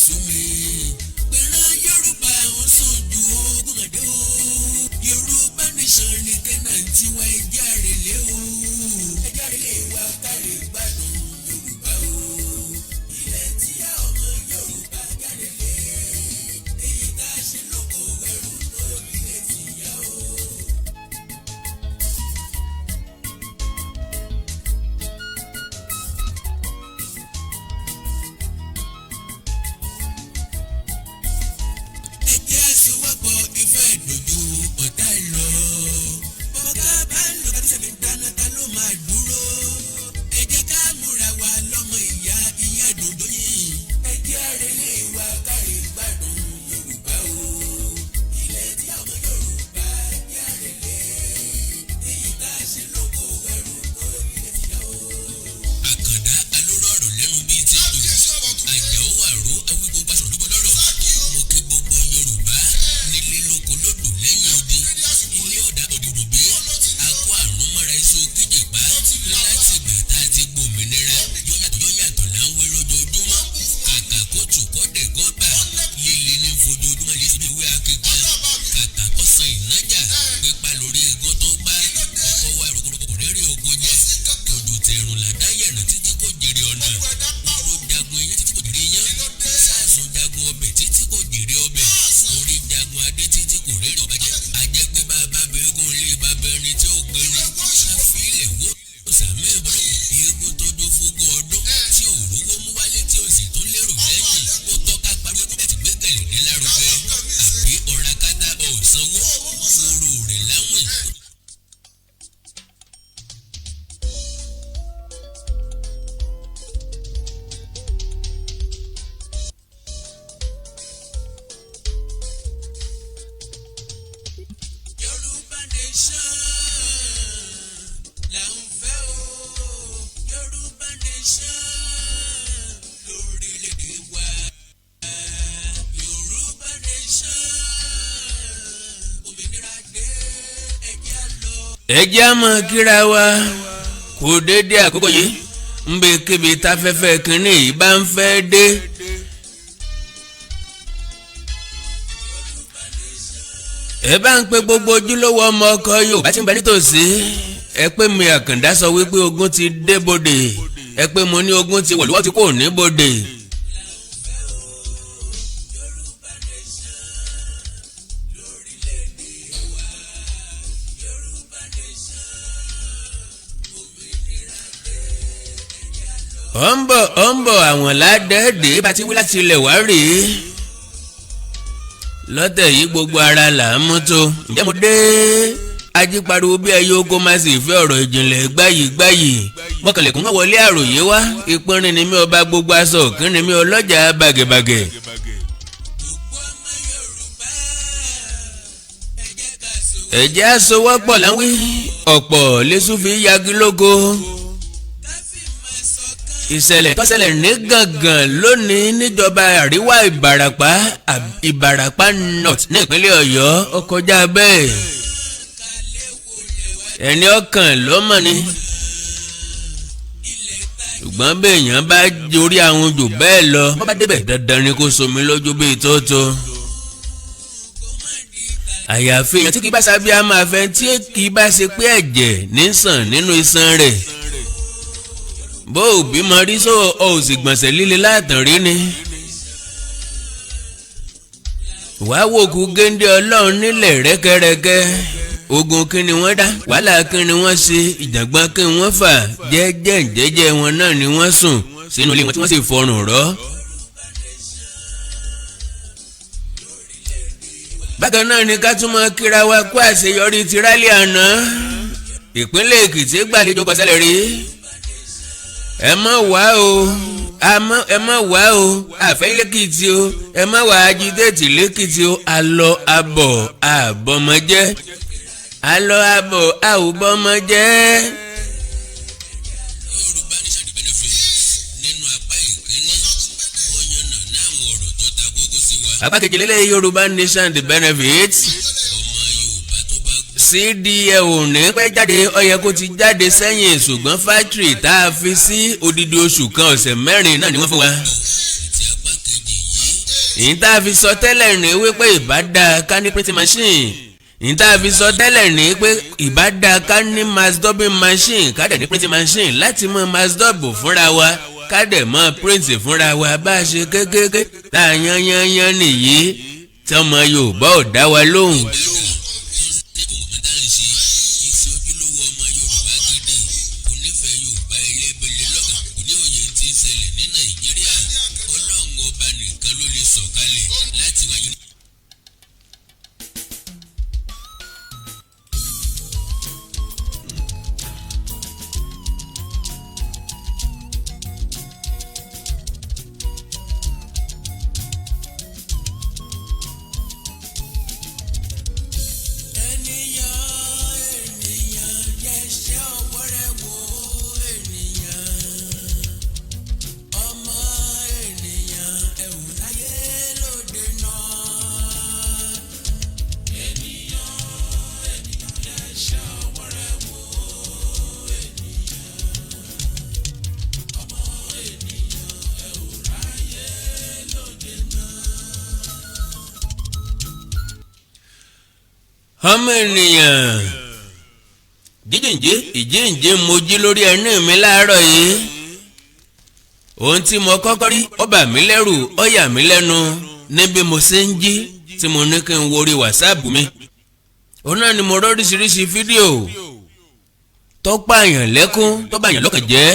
sú mi. Pẹ̀rẹ̀ Yorùbá wọn sàn ju ogún ọdún o. Yorùbá nation ní tẹ́nàntì wa ẹja àrèlé o. Ẹja àrèlé wa kárí gbádùn Yorùbá o. Ilẹ̀ tí a ọmọ Yorùbá kárẹ̀lé. Èyí tá a ṣe lóko ẹrù lórí ilẹ̀ tí yá o. Ẹjẹ́ sowọ́pọ̀ ìfẹ́ ìdòdò ọ̀tá ìlọ. Bọ́ká bá ń lọ kí sẹ́mi dáná ta ló máa dúró. Ẹ jẹ́ ká múra wa lọ́mọ ìyá ìdòdò yìí. Ẹjẹ́ àrèlé wa kárí gbádùn Yorùbá o. Ilẹ̀ tí ọmọ Yorùbá ẹjẹ́ àrèlé. Èyí tá a ṣe lóko ẹrù lórí ilẹ̀ tí yá o. Àkàndá alóró ọ̀rọ̀ lẹ́nu bíi ti dùn. Àjàó àró awígbó gbàsọ̀ lóko lọ́rọ̀. Mo kí gbogbo Yorùbá nílé lóko lódò lẹ́yìn odi. Ilé ọ̀dà òdìrògbé akó àrùn mọ́ra iṣu kíjìpá. Láti ìgbà tá a ti gbòmìnira yóyàtọ̀ là ń wé lójoojúmọ́. Kàkà kóòtù kọ́dẹ̀ gọ́bà líle ní fojoojúmọ́ lè síbi ìwé akíkan. Kàkà kọ́sàn ìnájà pípa lórí egun tó gbá. Ọkọ̀ wa rògbòdògbò réré oko jẹ. Òjò tẹ̀rùn làdá yẹ̀nà títí kò jèrè ọ̀nà. Oró jagun iyán títí kò jèrè iyán. Sáàsùn jagun ọbẹ̀ títí kò jèrè ọbẹ̀. Orí jagun adé títí kò rérè ọba jẹ. Àjẹ́ pé bàbá bẹ́ẹ̀gùn lé bàbá ẹni tí ó gbéni. Ṣàfihàn wo sàmì ìbọ̀lẹ̀ eégún tọ́jú fógún ọdún tí ò rówó mú wálé tí ó sì tún lérò lẹ́yìn. Ó tọ́ka parí ẹkún bẹ́ẹ̀ ti gbé gẹ̀lẹ́ ní lárugẹ. Àbí ọ̀rá kátà ọ̀sánwó fúru rẹ̀ láwìn. Yorùbá nation là ń fẹ́ o. Yorùbá nation lórílẹ̀‐èdè wa. Yorùbá nation òmìnira dé ẹjẹ́ lọ. Ẹjẹ́ á mọ̀ kíra wa kò déédéé àkókò yìí ń bẹ kébi táfẹ́fẹ́ kínní yìí bá ń fẹ́ dé. Ẹ bá ń pe gbogbo ojúlówó ọmọ ọkọ Yorùbá tí ń bẹ nítòsí. Ẹ pé mi Àkàndá sọ wípé ogun ti dé bodè. Ẹ pé mo ní ogun ti wọ̀lúwọ́ tí kò ní bodè. Ó ń bọ̀ àwọn ládẹ́ẹ̀dẹ́ bá ti wí láti ilẹ̀ wá rèé. Lọ́tẹ̀ yìí gbogbo ara là ń mú tó. Ǹjẹ́ mo dé ajípariwo bí ẹyọ oko máa sì fẹ́ ọ̀rọ̀ ìjìnlẹ̀ gbáyìí. Mọ́kànlẹ̀kùn kan wọlé àròyé wá. Ìpínrin ni mi ọba gbogbo aṣọ òkín ni mi ọlọ́jà bàgẹ̀bàgẹ̀. Ẹ̀jẹ̀ aṣọwọ́pọ̀ láwí ọ̀pọ̀ lẹ́sùn fi yagi lógo. Ìṣẹ̀lẹ̀ tó ṣẹlẹ̀ ní gangan lónìí níjọba àríwá Ìbàràpá North ní ìpínlẹ̀ Ọ̀yọ́ ó kọjá bẹ́ẹ̀. Ẹni ọkàn ló mọ̀ ni. Ṣùgbọ́n béèyàn bá jorí àwọn jù bẹ́ẹ̀ lọ bó bá débẹ̀ dandan ni kó somi lójú bíi tótó. Àyàfi èèyàn tí kì í bá sábíà máa fẹ́ tí kì í bá ṣe pé ẹ̀jẹ̀ ní sàn nínú iṣan rẹ̀. Bó o bímọ rí sọ ọ ò sì gbọ̀nsẹ̀ líle látàn rí ni. Wàá wòkú géńdé Ọlọ́run nílẹ̀ rẹ́kẹ́rẹ́kẹ́. Ogun kí ni wọ́n dá, wàhálà kí ni wọ́n ṣe, ìjàngbọ̀n kí wọ́n fà, jẹ́jẹ́ wọn náà ni wọ́n sùn sínú ilé wọn tí wọ́n sì fọrùn rọ́. Bákan náà ni ká tún máa kíra wa kú àṣeyọrí ti rálẹ̀ àná. Ìpínlẹ̀ Èkìtì gbàlejò kọsẹ̀lẹ̀ rí. Ẹ má wá o àfẹ́ lẹ́kìtì o ẹ má wá ajídẹ́tì lẹ́kìtì o alọ abọ̀ àbọ̀mọ́jẹ́ alọ abọ̀ àwùbọ̀mọ́jẹ́. Yorùbá nation the benefits nínú apá ìkíní ọyànnà náà àwọn ọ̀rọ̀ tó ta kókó sí wa. Apá kejìlélẹ̀ Yorùbá nation the benefits. CDA ò ní pẹ́ jáde ó yẹ kó ti jáde sẹ́yìn ṣùgbọ́n fátírì tá a fi sí odidi oṣù kan ọ̀sẹ̀ mẹ́rin náà ni wọ́n fún wa. ìyìn tá a fi sọ tẹ́lẹ̀ ní wípé ìbá dáa ká ní printing machine ìyìn tá a fi sọ tẹ́lẹ̀ ní pé ìbá dáa ká ní mass dubbing machine ká dẹ̀ ní printing machine láti mọ mass dub fúnra wa ká dẹ̀ mọ print fúnra wa bá a ṣe kékeré tá a yan nìyí tí ọmọ Yorùbá ò dá wa lóhùn. ọmọ ènìyàn jíjìnjẹ ìjíǹde mo jí lórí ẹní mi láàárọ̀ yìí ohun tí mo kọ́kọ́ rí ó bà mí lẹ́rù ó yà mí lẹ́nu níbi mo ṣe ń jí tí mo ní kí n wo orí wàsáàpù mi òun náà ni mo rọ́ oríṣiríṣi fídíò tó pààyàn lẹ́kún tó bàyàn lọ́kàn jẹ́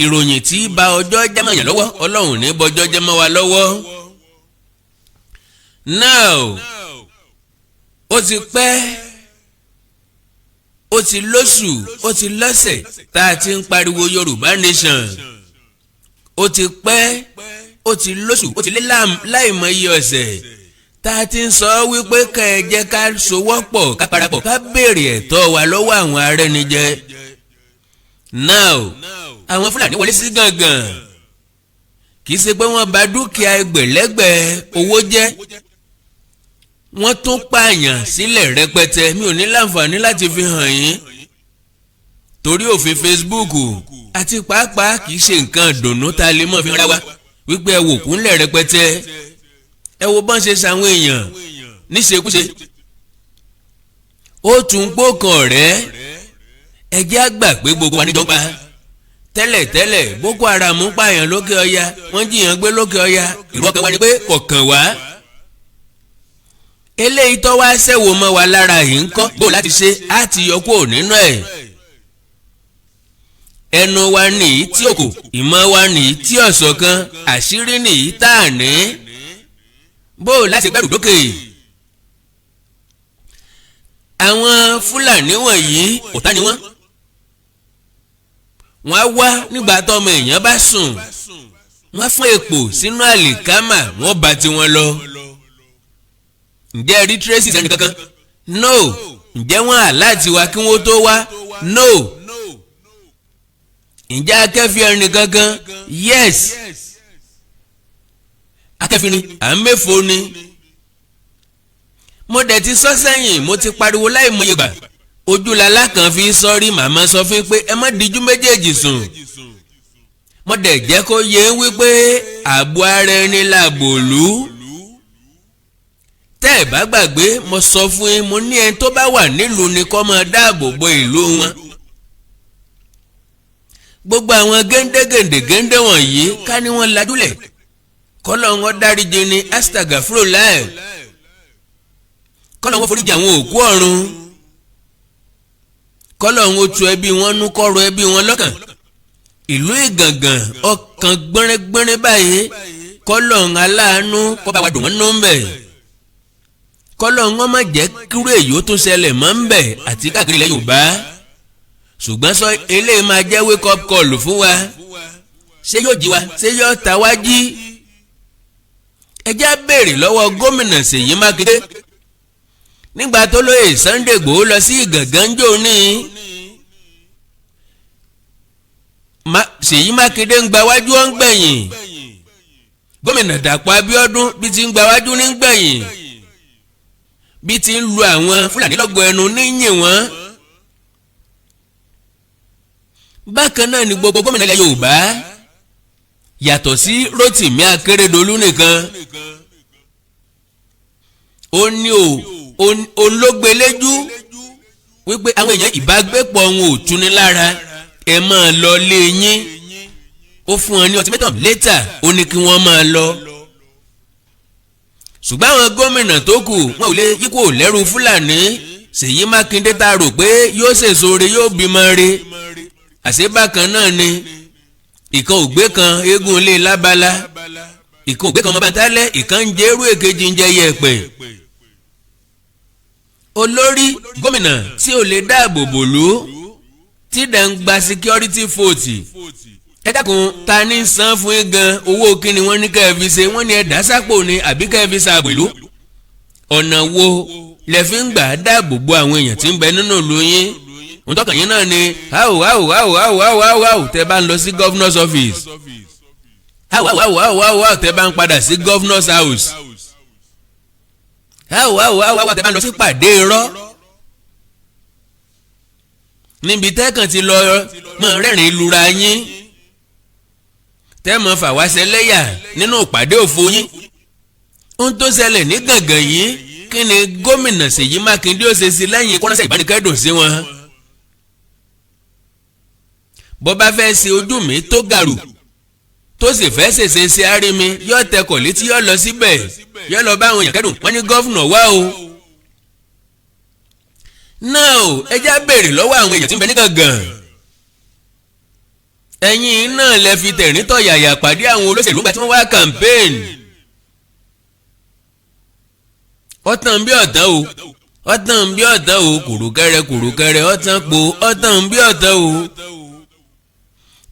ìròyìn tí bà ọjọ́ jẹ́ mọ́ yàn lọ́wọ́ Ọlọ́run ní bọ́jọ́ jẹ́ mọ́ wa lọ́wọ́. Now ó ti pẹ́ ó ti lóṣù ó ti lọ́sẹ̀ tá a ti ń pariwo Yorùbá Nation ó ti pẹ́ ó ti lóṣù ó ti lé láìmọye ọ̀sẹ̀ tá a ti ń sọ wípé ká ẹ jẹ́ ká sowọ́pọ̀ ká parapọ̀ ká béèrè ẹ̀tọ́ wa lọ́wọ́ àwọn arẹ́nijẹ. Now àwọn Fúlàní wọlé sí gàngàn kì í ṣe pé wọ́n bà dúkìá ẹgbẹ̀lẹ́gbẹ̀ owó jẹ́ wọ́n tún pààyàn sílẹ̀ rẹpẹtẹ mi ò ní láǹfààní láti fi hàn yín torí òfin Facebook àti pàápàá kì í ṣe nǹkan dùnnú tá a lè mọ̀ fi ra wa wípé ẹ wò kúnlẹ̀ rẹpẹtẹ ẹ wo bọ́n ṣe ṣàwọn èèyàn níṣekúṣe ó tún gbókan ọ̀rẹ́ ẹ jẹ́ àgbà pé gbogbo wa níjọba tẹ́lẹ̀tẹ́lẹ̀ Boko Haram pààyàn lókè ọya wọ́n jiyàn gbé lókè ọya ìrọ́kẹ́ wa ni pé kọ̀ọ̀kan wá eléyìí tó wá ṣẹ̀wò mọ́ wa lára yìí ń kọ́ bó láti ṣe á ti yọ kúrò nínú ẹ̀ ẹnu wa nìyí tí òkò ìmọ̀ wa nìyí tí ọ̀ṣọ̀kan àṣírí nìyí tá à ní bó láti gbẹ́rù dókè àwọn Fúlàní wọ̀nyí ọ̀tá ni wọ́n á wá nígbà tọ́mọ èèyàn bá sùn wọ́n fún èpò sínú àlìkámà wọ́n bá tiwọn lọ. Ǹjẹ́ rí tracy sẹ́ni kankan? No. Ǹjẹ́ wọ́n àláàtì wa kí wọ́n tó wá? No. Ǹjẹ́ akẹ́fì ẹni kankan? Yes. Akẹ́fì ni à ń mẹ́fọ́ ni. Mo dẹ̀ ti sọ sẹ́yìn mo ti pariwo láì mọye gbà. Ojúlalá kan fi sọ́rí màmá sọ fún pé ẹ má díjú méjèèjì sùn. Mo dẹ̀ jẹ́ kó yé wípé ààbò ara ẹni làbò lù. Tẹ́ ẹ̀ bá gbàgbé mo sọ fún yín mo ní ẹni tó bá wà nílùú ni kó máa dáàbò bo ìlú wọn. Gbogbo àwọn géńdé wọ̀nyí ká ní wọ́n lajúlẹ̀ kọ́lọ́ wọn dáríjì ní astagafurullah kọ́lọ́ wọn foríjì àwọn òkú ọ̀run kọ́lọ̀ ń tu ẹbí wọn nú kọ́rọ̀ ẹbí wọn lọ́kàn ìlú Ìgàngàn ọkàn gbẹ́rẹ́gbẹ́rẹ́ báyìí kọ́lọ̀ ń aláàánú kọ́ bá wa dùn wọ́n nú ń bẹ̀ kọ́lọ̀ ń wọ́n má jẹ́ kúrò èyí ó tún ṣẹlẹ̀ mọ́ ń bẹ̀ àti káàkiri ilẹ̀ Yorùbá ṣùgbọ́n sọ eléyìí máa jẹ́ wake up call fún wa ṣé yóò jí wa ṣé yóò ta wá jí ẹ já béèrè lọ́wọ́ gómìnà Ṣèyí Mákindé nígbà tó lóye Sunday Igboho lọ sí Ìgàngán jò ní Ṣèyí Mákindé ń gba wájú ó ń gbẹ̀yìn gómìnà Dàpọ̀ Abíọ́dún bí ti ń gba wájú ní gbẹ̀yìn bí ti ń lu àwọn Fúlàní lọ́gọ ẹnu níyìn wọn. Bákan náà ni gbogbo gómìnà ilẹ̀ Yorùbá yàtọ̀ sí Rotimi Akeredolu nìkan ó ní ológbéléjú wípé àwọn èèyàn ìbágbépọ̀ wọn ò tuni lára ẹ máa lọ lé yín ó fún wọn ní ultimatum later ó ní kí wọ́n máa lọ ṣùgbọ́n àwọn gómìnà tó kù wọn ò lè yíkò lẹ́rù Fúlàní Ṣèyí Mákindé ta rò pé yóò ṣèso re yóò bímọ re àṣebákan náà ni ìkan ògbé kan eégún ilé lábala ìkan ògbé kan mọ́bátálẹ̀ ìkan ń jẹ́ irú èkejì ń jẹ́ yẹ̀pẹ̀ olórí gómìnà tí ò lè dáàbò bò lú tí dẹ̀ ń gba security vote ẹ dákun ta ní san fún yín gan owó kíni wọ́n ní kẹ́ ẹ fi ṣe wọ́n ní ẹ dá sápò ni àbí kẹ́ ẹ fi ṣàbò ìlú ọ̀nà wo lẹ fi ń gbà dáàbò bo àwọn èèyàn tí ń bẹ nínú ìlú yín òun tọkàn yín náà ni tẹ bá ń lọ sí governor's office tẹ bá ń padà sí governor's house tẹ bá ń lọ sí pàdé irọ́ níbi tẹ́kàn ti lọ mọ̀ rẹ́rìn lura yín tẹ́ mọ̀ fàwáṣẹ́ lẹ́yà nínú ìpàdé òfo yín ohun tó ṣẹlẹ̀ ní gàngàn yìí kí ni gómìnà Ṣèyí Mákindé ó ṣe sí lẹ́yìn kọ́nọ́sẹ̀ ìbánikẹ́dùn sí wọn bó bá fẹ́ ṣe ojú mi tó gàrú tó sì fẹ́ ṣèṣe ṣe árí mi yóò tẹkọ̀ létí yóò lọ síbẹ̀ yóò lọ bá àwọn èèyàn kẹ́dùn wọ́n ní gọ́fúnà wá o náà ẹ já béèrè lọ́wọ́ àwọn èèyàn tí ń bẹ ní gàngàn ẹ̀yin náà lẹ fi tẹ̀rín tọ̀yàyà pàdé àwọn olóṣèlú gbà tí wọ́n wá campaign ọ̀tàn bí ọ̀tàn o ọ̀tàn bí ọ̀tàn o kùrùkẹrẹ ọ̀tàn po ọ̀tàn bí ọ̀tàn o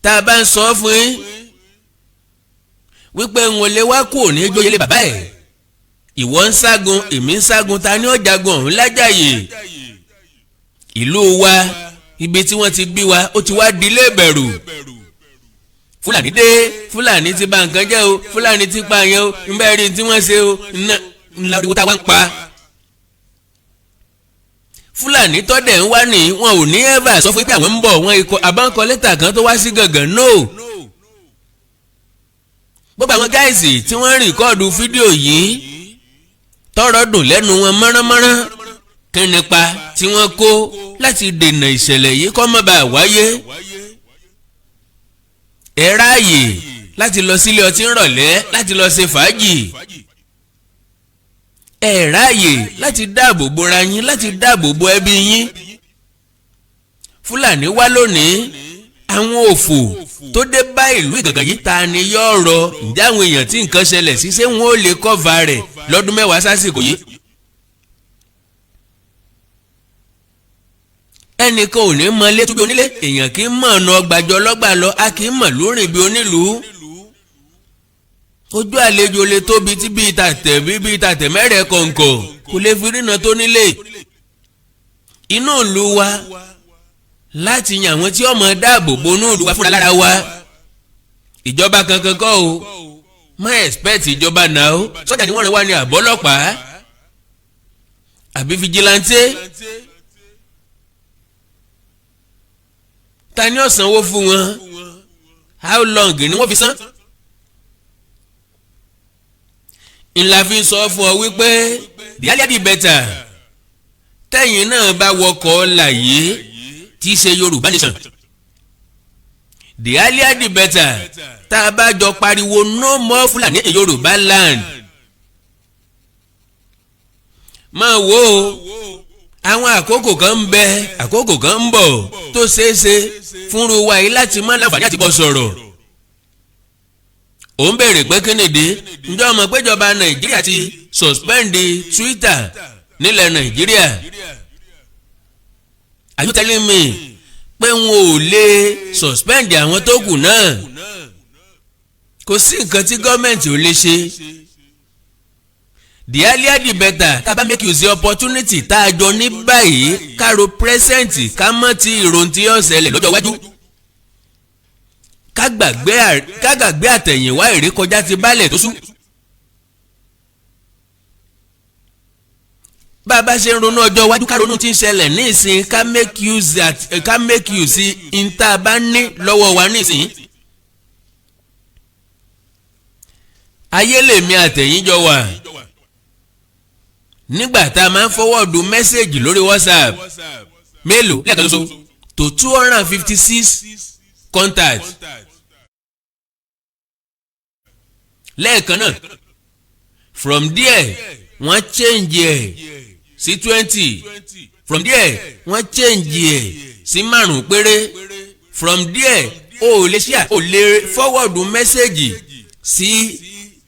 tá a bá ń sọ fún yín wípé ń wọlé wá kú òní jóyèlé bàbá ẹ̀ ìwọ ń ságun èmi ń ságun ta ni ó jagun ọ̀hún lájàyè ìlú wa ibi tí wọ́n ti bí wa ó ti wá dilé ìbẹ̀rù Fúlàní dé Fúlàní ti bà nǹkan jẹ́ o Fúlàní ti pa yẹn o nbẹ́ rí tí wọ́n ṣe o ńlá orí wo tá a wá ń pa Fúlàní tọ́dẹ̀ ń wá ní wọn ò ní ẹ́fà sọ fún pé àwọn ń bọ̀ wọn ikọ̀ àbáǹkọ lẹ́tà kan tó wá sí gàngàn no gbogbo àwọn gáìsì tí wọ́n rìkọ́ọ̀dù fídíò yìí tọrọ dùn lẹ́nu wọn mọ́ránmọ́rán kí nípa tí wọ́n kó láti dènà ìṣẹ̀lẹ̀ yìí kó má bàa wáyé ẹ ráàyè láti lọ sílé ọtí ńrọ̀lẹ́ láti lọ ṣe fàájì ẹ ráàyè láti dáàbò bora yín láti dáàbò bo ẹbí yín Fúlàní wá lónìí àwọn òfò tó dé bá ìlú Ìgàngán yìí ta ni yóò rọ ǹjẹ́ àwọn èèyàn tí nǹkan ṣẹlẹ̀ sí ṣé wọn ò lè kọ́va rẹ̀ lọ́dún mẹ́wàá sásìkò yìí ẹnìkan ò ní mọ létí bí onílé èèyàn kì í mọ̀ ọ̀nà ọgbàjọ lọ́gbà lọ a kì í mọ̀ lórìn bí onílùú ojú àlejò lè tóbi tí bíi tàtẹ̀ mẹ́rẹ̀ kọ̀ǹkọ̀ kò lè fi rìnà tó nílé inú ìlú wa láti yan àwọn tí ọmọ dáàbò bo inú ìlú wa fúnra lára wa ìjọba kankan kọ́ o má expect ìjọba náà o sọ́jà ni wọ́n rẹ̀ wá ní àbọ́lọ́pàá àbí fìjìláńtẹ́ ta ni ó sanwó fún wọn how long ni wọ́n fi san ńlá fi sọ fún ọ wípé the earlier the better tẹ́yìn náà bá wọkọ̀ láyé tí í ṣe Yorùbá nation the earlier the better tá a bá jọ pariwo no more Fúlàní in Yorùbá land máa wo àwọn àkókò kan ń bẹ àkókò kan ń bọ̀ tó ṣeéṣe fúnru wa yìí láti má láǹfààní àti bọ́ sọ̀rọ̀ ó ń béèrè pé kínìdí ǹjọ́ ọmọ péjọba Nàìjíríà ti suspend Twitter nílẹ̀ Nàìjíríà are you telling me pé wọn ò lè suspend àwọn tó kù náà kò sí nǹkan tí gọ́ọ̀mẹ̀ntì ò lè ṣe the earlier the better tá a bá make use the opportunity tá a jọ ní báyìí káro present ká mọ̀ tí ìròyìn tí yóò ṣẹlẹ̀ lọ́jọ́ iwájú ká gbàgbé àtẹ̀yìnwá ìrékọjá ti bálẹ̀ tó sú. bá a bá ṣe ń ronú ọjọ́ iwájú ká ronú tí ń ṣẹlẹ̀ ní ìsìn ká make use in tá a bá ní lọ́wọ́ wa ní ìsìn ayé lèmi àtẹ̀yìn jọ wà nígbà tá a máa ń fọwọ́dù mẹ́sẹ̀gì lórí WhatsApp mélòó lẹ́ẹ̀kan ṣoṣo tó 256 contacts lẹ́ẹ̀kan náà. From there wọ́n change ẹ̀ sí 20 from there wọ́n change ẹ̀ sí 5 péré from there o lè share o lè forward message sí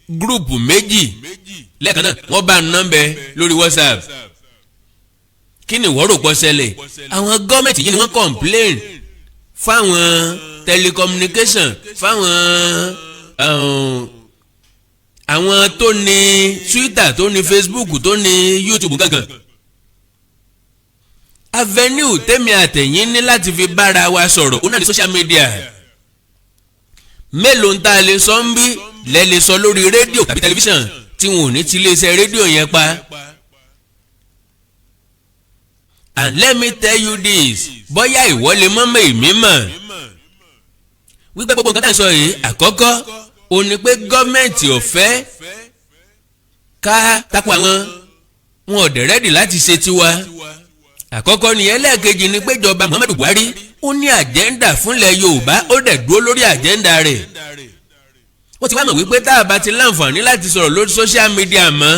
group méjì lẹ́ẹ̀kan náà wọ́n bá nọ́mbẹ̀ lórí WhatsApp. Kí ni ìwọ rò pọ̀ ṣẹlẹ̀? Àwọn gọ́ọ̀mẹ̀ntì yìí ni wọ́n complain fáwọn telecommunication fáwọn àwọn tó ní Twitter tó ní Facebook tó ní YouTube gangan. Avenue tèmi àtẹ̀yìn ní láti fi bára wa sọ̀rọ̀ ó náà ní social media. Mélòó ń ta lè sọ ń bí lẹ́ lè sọ lórí rédíò tàbí tẹlifíṣàn tí wọn ò ní ti iléeṣẹ́ rédíò yẹn pa. And let me tell you this, bóyá ìwọ lè mọ̀ èmi mọ̀ wípé gbogbo nǹkan tá à ń sọ yìí àkọ́kọ́ ó ní pé gọ́ọ̀mẹ̀ntì ò fẹ́ ká tako àwọn wọn ò dẹ̀ rẹ́dì láti ṣe tiwa. Àkọ́kọ́ ni ẹlẹ́ẹ̀kejì ni pé ìjọba Muhammadu Buhari ó ní àjẹ́ndà fúnlẹ̀ Yorùbá ó dẹ̀ dúró lórí àjẹ́ndà rẹ̀. Ó ti wá mọ̀ wípé tá a bá ti láǹfààní láti sọ̀rọ̀ lórí social media mọ́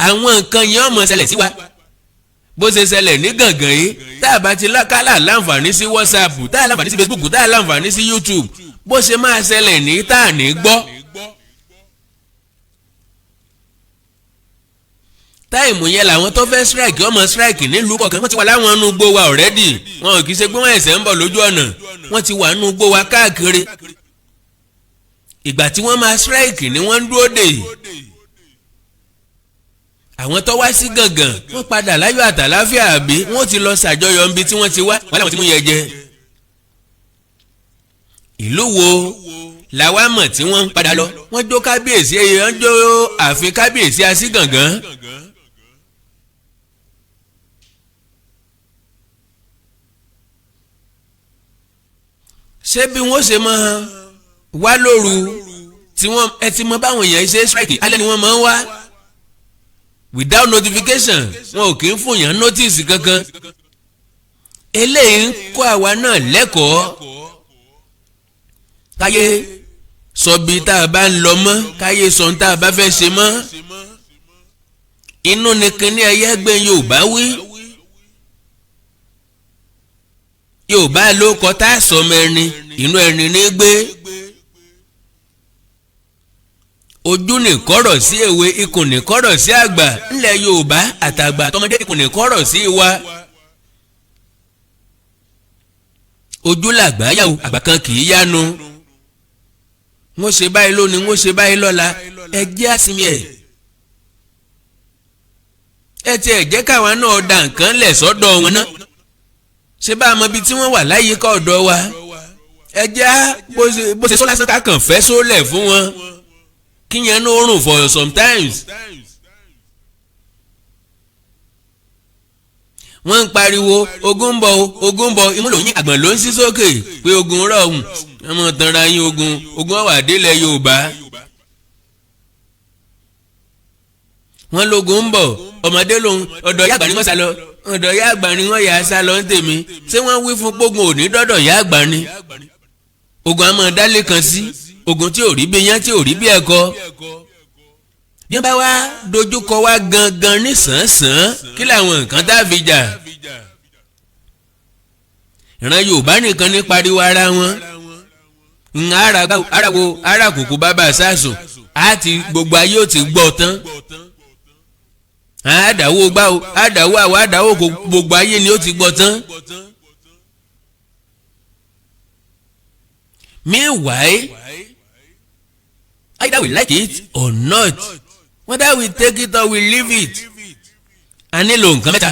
àwọn nǹkan yẹn ó máa ṣẹlẹ̀ sí wa. Bó ṣe ṣẹlẹ̀ ní gàngàn yìí tá a bá ti kálà láǹfààní sí WhatsApp tá a láǹfààní sí Facebook tá a láǹfààní sí YouTube bó ṣe máa ṣẹlẹ̀ ní tá a ní gbọ́. táìmù yẹn làwọn tó fẹ́ strike ọmọ strike nílùú kọ̀ọ̀kan wọ́n ti wà láwọn inú gbó wa already wọn kì í ṣe pé wọ́n ẹ̀sẹ̀ ń bọ̀ lójú ọ̀nà wọ́n ti wà nínú gbó wa káàkiri. Ìgbà tí wọ́n máa strike ni wọ́n ń dúró dè. Àwọn tó wá sí gàngàn wọ́n padà láyọ̀ àtàláfíà àbí wọ́n ti lọ ṣàjọyọ̀ níbi tí wọ́n ti wá wọ́n láwọn ti mú yẹ jẹ. Ìlú wo làwa mọ̀ tí wọ́n ń padà lọ wọ́n jó kábíyèsí ẹ̀yẹ wọ́n jó ààfin kábíyèsí así gàngán. Ṣé bí wọ́n ṣe máa wá lóru tí wọ́n ẹ ti mọ báwọn èèyàn ṣe strike alẹ́ ni wọ́n máa ń wá without notification wọn ò kì í fún yàn notice kankan. Eléyìí ń kọ́ àwa náà lẹ́kọ̀ọ́ káyé sọ bí tá a bá ń lọ mọ́ káyé sọ tá a bá fẹ́ ṣe mọ́. Inú ni kíní ẹyẹ gbé Yorùbá wí. Yorùbá ló kọ tá a sọ mẹ́rin inú ẹni ní gbé. Ojú ní kọ́rọ̀ sí èwe ikùn ní kọ́rọ̀ sí àgbà ńlẹ̀ Yorùbá àtàgbà tọmọdé ikùn ní kọ́rọ̀ sí wa. Ojú làgbà yàwó àgbà kan kì í yánu. Wọ́n ṣe báyìí lónìí wọ́n ṣe báyìí lọ́la ẹ jẹ́ àsìmí ẹ̀. Ẹ ti ẹ̀ jẹ́ káwa náà dá nǹkan lẹ̀ sọ́dọ̀ wọn náà. Ṣé bá a mọ ibi tí wọ́n wà láyìíká ọ̀dọ̀ wa? Ẹ jẹ́ bó ṣe sọ lásán ká kàn fẹ́ sólẹ̀ fún wọn. Kí yẹn ní oorun for sometimes. Wọ́n ń pariwo ogun ń bọ̀ ogun ń bọ̀ ìmúlò yín àgbọ̀n ló ń sí sókè pé ogun rọ̀ ọ̀hún ọmọ tanra yín ogun ọ̀wà délẹ̀ Yorùbá. Wọ́n lógun ń bọ̀ ọmọdé lòun ọ̀dọ̀ yá àgbà ni wọ́n sá lọ ọ̀dọ̀ yá àgbà ni wọ́n yà á sá lọ ń tèmi ṣé wọ́n wí fún pógun òní dọ́dọ̀ yá àgbà ni. Ogun àmọ́ dálé kan sí ogun tí ò rí bí yán tí ò rí bí ẹ̀kọ́. Bí wọ́n bá wá dojúkọ wá gangan ní sàn-án kí làwọn nǹkan tá a fi jà. Ìran Yorùbá nìkan ní pariwo ara wọn. Ara kòkó bàbá sásùn àti gbogbo ayé ò ti gbọ́ tán. Àdáwó gbá o àdáwó àwọn àdáwó gbogbo ayé ni ó ti gbọ́ tán. Meanwhile, either we like it or not, whether we take it or we leave it, a nílò nǹkan mẹ́ta.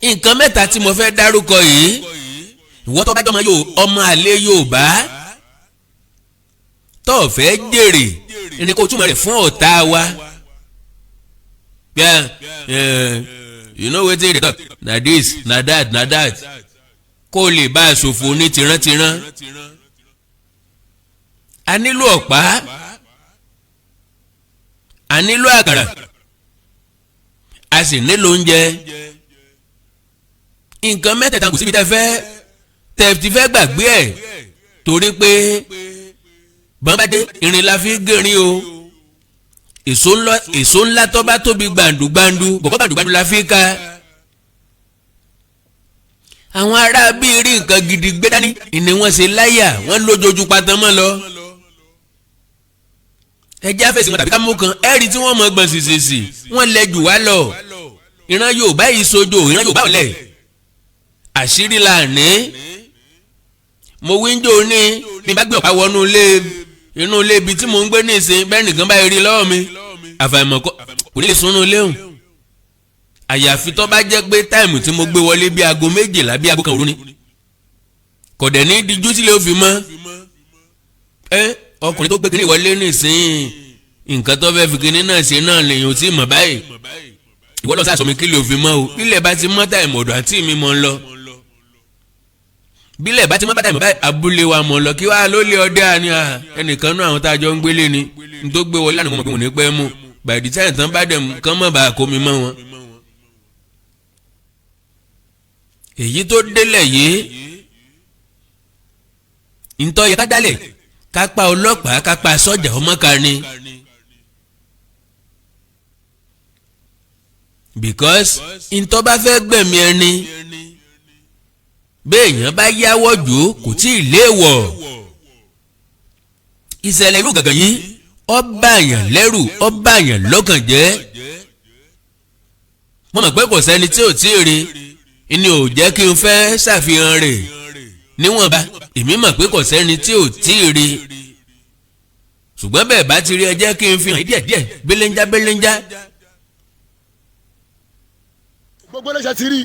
Nǹkan mẹ́ta tí mo fẹ́ dárúkọ yìí ìwọ tó bá jọmọ ọmọ àlè Yorùbá tó fẹ́ jèrè ẹni kó túmọ̀ rẹ̀ fún ọ̀tá wa. You know wetin dey talk na this na that kó lè bá a ṣòfò ní tìrántìrán. a nílò ọ̀pá, a nílò àkàrà, a sì nílò oúnjẹ. nǹkan mẹ́tẹ̀ẹ̀ta kò síbi tẹ́ ti fẹ́ gbàgbé ẹ̀, torí pé bọ́nbádé irin la fi gẹ̀rin o. èso ńlá tó bá tóbi gbàǹdùgbàǹdù bọ̀kọ́ gbàǹdùgbàǹdù la fi ka. àwọn ará bíi rí nǹkan gidi gbé dání ni wọ́n ṣe láyà, wọ́n lójoojú patan mọ́ lọ. ẹjẹ́ àfẹsẹ̀ wọn tàbí ká mú kan ẹ̀rí tí wọ́n mọ̀ gbọ̀n sísèsì wọ́n lẹ jù wá lọ. ìran Yorùbá yìí sojo, ìran Yorùbá ọ̀lẹ. àṣírí là ní. mo wíńdò ní bí bá gbé ọ̀pá wọnú inú ilé ibi tí mò ń gbé ní ìsìn bẹ́ẹ̀ nìkan bá rí lọ́wọ́ mi àfàìmọ̀ kò ní lè súnú léhùn. àyàfi tó bá jẹ́ pé táìmù tí mo gbé wọlé bí aago 12 bí aago kan òru ni. kò dẹ̀ ní díjú sílẹ̀ ó fi mọ́. ọkùnrin tó gbé kínní wọlé ní ìsìn nǹkan tó fẹ́ fi kínní náà ṣe náà lèyìn ò tí ì mọ̀ báyìí. ìwọ lọ sàṣọ mi kílẹ̀ ó fi mọ́ o. kílẹ̀ bá ti mọ́ táìmù ọ̀dọ̀ àti mi mọ́ ń lọ. bílẹ̀ bá ti mọ́ bá táìmù báyìí abúlé wa mọ̀ lọ kí wàá ló lé ọdẹ àní ẹnìkan náà àwọn tá a jọ ń gbélé ni n tó gbé wọlé àná mọ̀ pé wọ́n ní pẹ́ mú bàdí táyà tán bá dẹ̀ kán mọ̀ bá a kó mi mọ́ wọn. èyí tó délẹ̀ yìí ntọ́ yẹ ká dálẹ̀ kápá ọlọ́pàá kápá sọ́jà ọmọka ni. because ntọ́ bá fẹ́ gbẹ̀mí ẹni béèyàn bá yáwọ́ jù kò tí ì léèwọ̀. ìṣẹ̀lẹ̀ irú gàgàn yìí ó bá àyàn lẹ́rù ó bá àyàn lọ́kàn jẹ́. mo mọ̀ pé kò sẹ́ni tí ò tí ì rí ni ò jẹ́ kí n fẹ́ ṣàfihàn rẹ̀ níwọ̀nba. èmi mọ̀ pé kò sẹ́ni tí ò tí ì rí ṣùgbọ́n bẹ́ẹ̀ bá ti rí ẹ jẹ́ kí n fi hàn díẹ̀díẹ̀ bélénjá. gbogbo ẹlẹ́sẹ̀ ti rí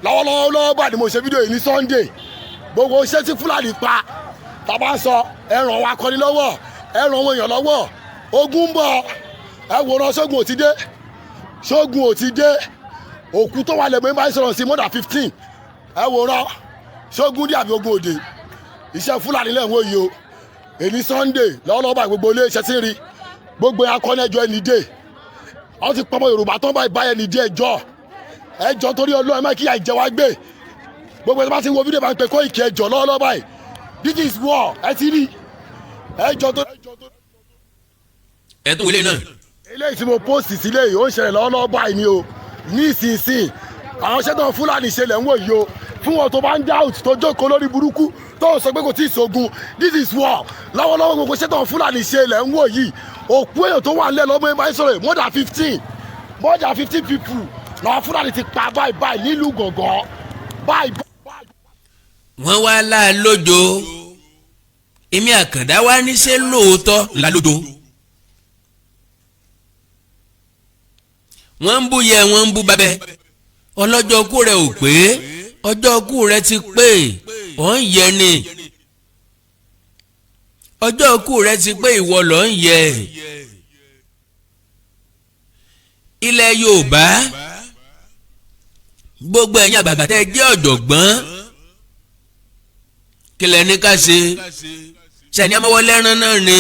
lọ́wọ́lọ́wọ́ bá ní mo ṣe fídíò yìí ní Sunday. gbogbo iṣẹ́ tí Fúlàní pa tàbá sọ ẹ̀ràn wa kọ́ni lọ́wọ́ ẹ̀ràn àwọn èèyàn lọ́wọ́. ogun ń bọ̀ ẹ wòran ṣógun ò ti dé òkú tó wà lẹ́gbẹ̀ẹ́ bá ń sọ̀rọ̀ sí more than 15 ẹ wòran ṣógun dí àbí ogun òde. iṣẹ́ Fúlàní lẹ́wọ̀n yìí o èyí Sunday lọ́wọ́lọ́wọ́ bá gbogbo ilé iṣẹ́ tí ń rí gbogbo akọ́ni ẹjọ́ ẹni dé wọ́n ti pọ́nmọ́ Yorùbá tó ń bá ẹni dé ẹjọ́ torí Ọlọ́run máa kíyà ìjẹ wá gbé. gbogbo ẹni bá ti wo fídíò bá ń pè Koiki ẹjọ́ lọ́wọ́lọ́wọ́ báyìí this is war ẹ ti rí ẹjọ́ tó. ẹ tó wọlé náà. eléyìí tí mo post sílé yìí ó ń ṣẹlẹ̀ lọ́wọ́lọ́wọ́ báyìí ni o ní ìsinsìn àwọn ṣẹ́tàn Fúlàní ṣẹlẹ̀ ń wò yìí o fún wọn tó bá ń doubt tó jókòó lórí burúkú tó sọ pé kò tí ì sógun this is war lọ́wọ́lọ́wọ́ gbogbo ṣẹ́tàn Fúlàní ṣẹlẹ̀ ń wò yìí òkú èèyàn tó wà nílẹ̀ lọ́mọ ẹ̀ máa ń sọ̀rọ̀ more than 15 people làwọn Fúlàní ti pa báyìí nílùú Gàngán báyìí. wọ́n wá láàlójó èmi Àkàndá wá ní ṣe lóòótọ́ lálójó. wọ́n ń bú yẹ wọ́n ń bú babẹ́ ọlọ́jọ́ kú rẹ̀ ò pé ọjọ́ kú rẹ̀ ti pé ọ̀ ń yẹ ni ọjọ́ kú rẹ̀ ti pé ìwọ lọ ń yẹ. ilẹ̀ Yorùbá gbogbo ẹ̀yin àgbààgbà tẹ́ jẹ́ ọ̀jọ̀gbọ́n kílẹ̀ ní ká ṣe ṣàní amọ́wọ́lẹ́rán náà ni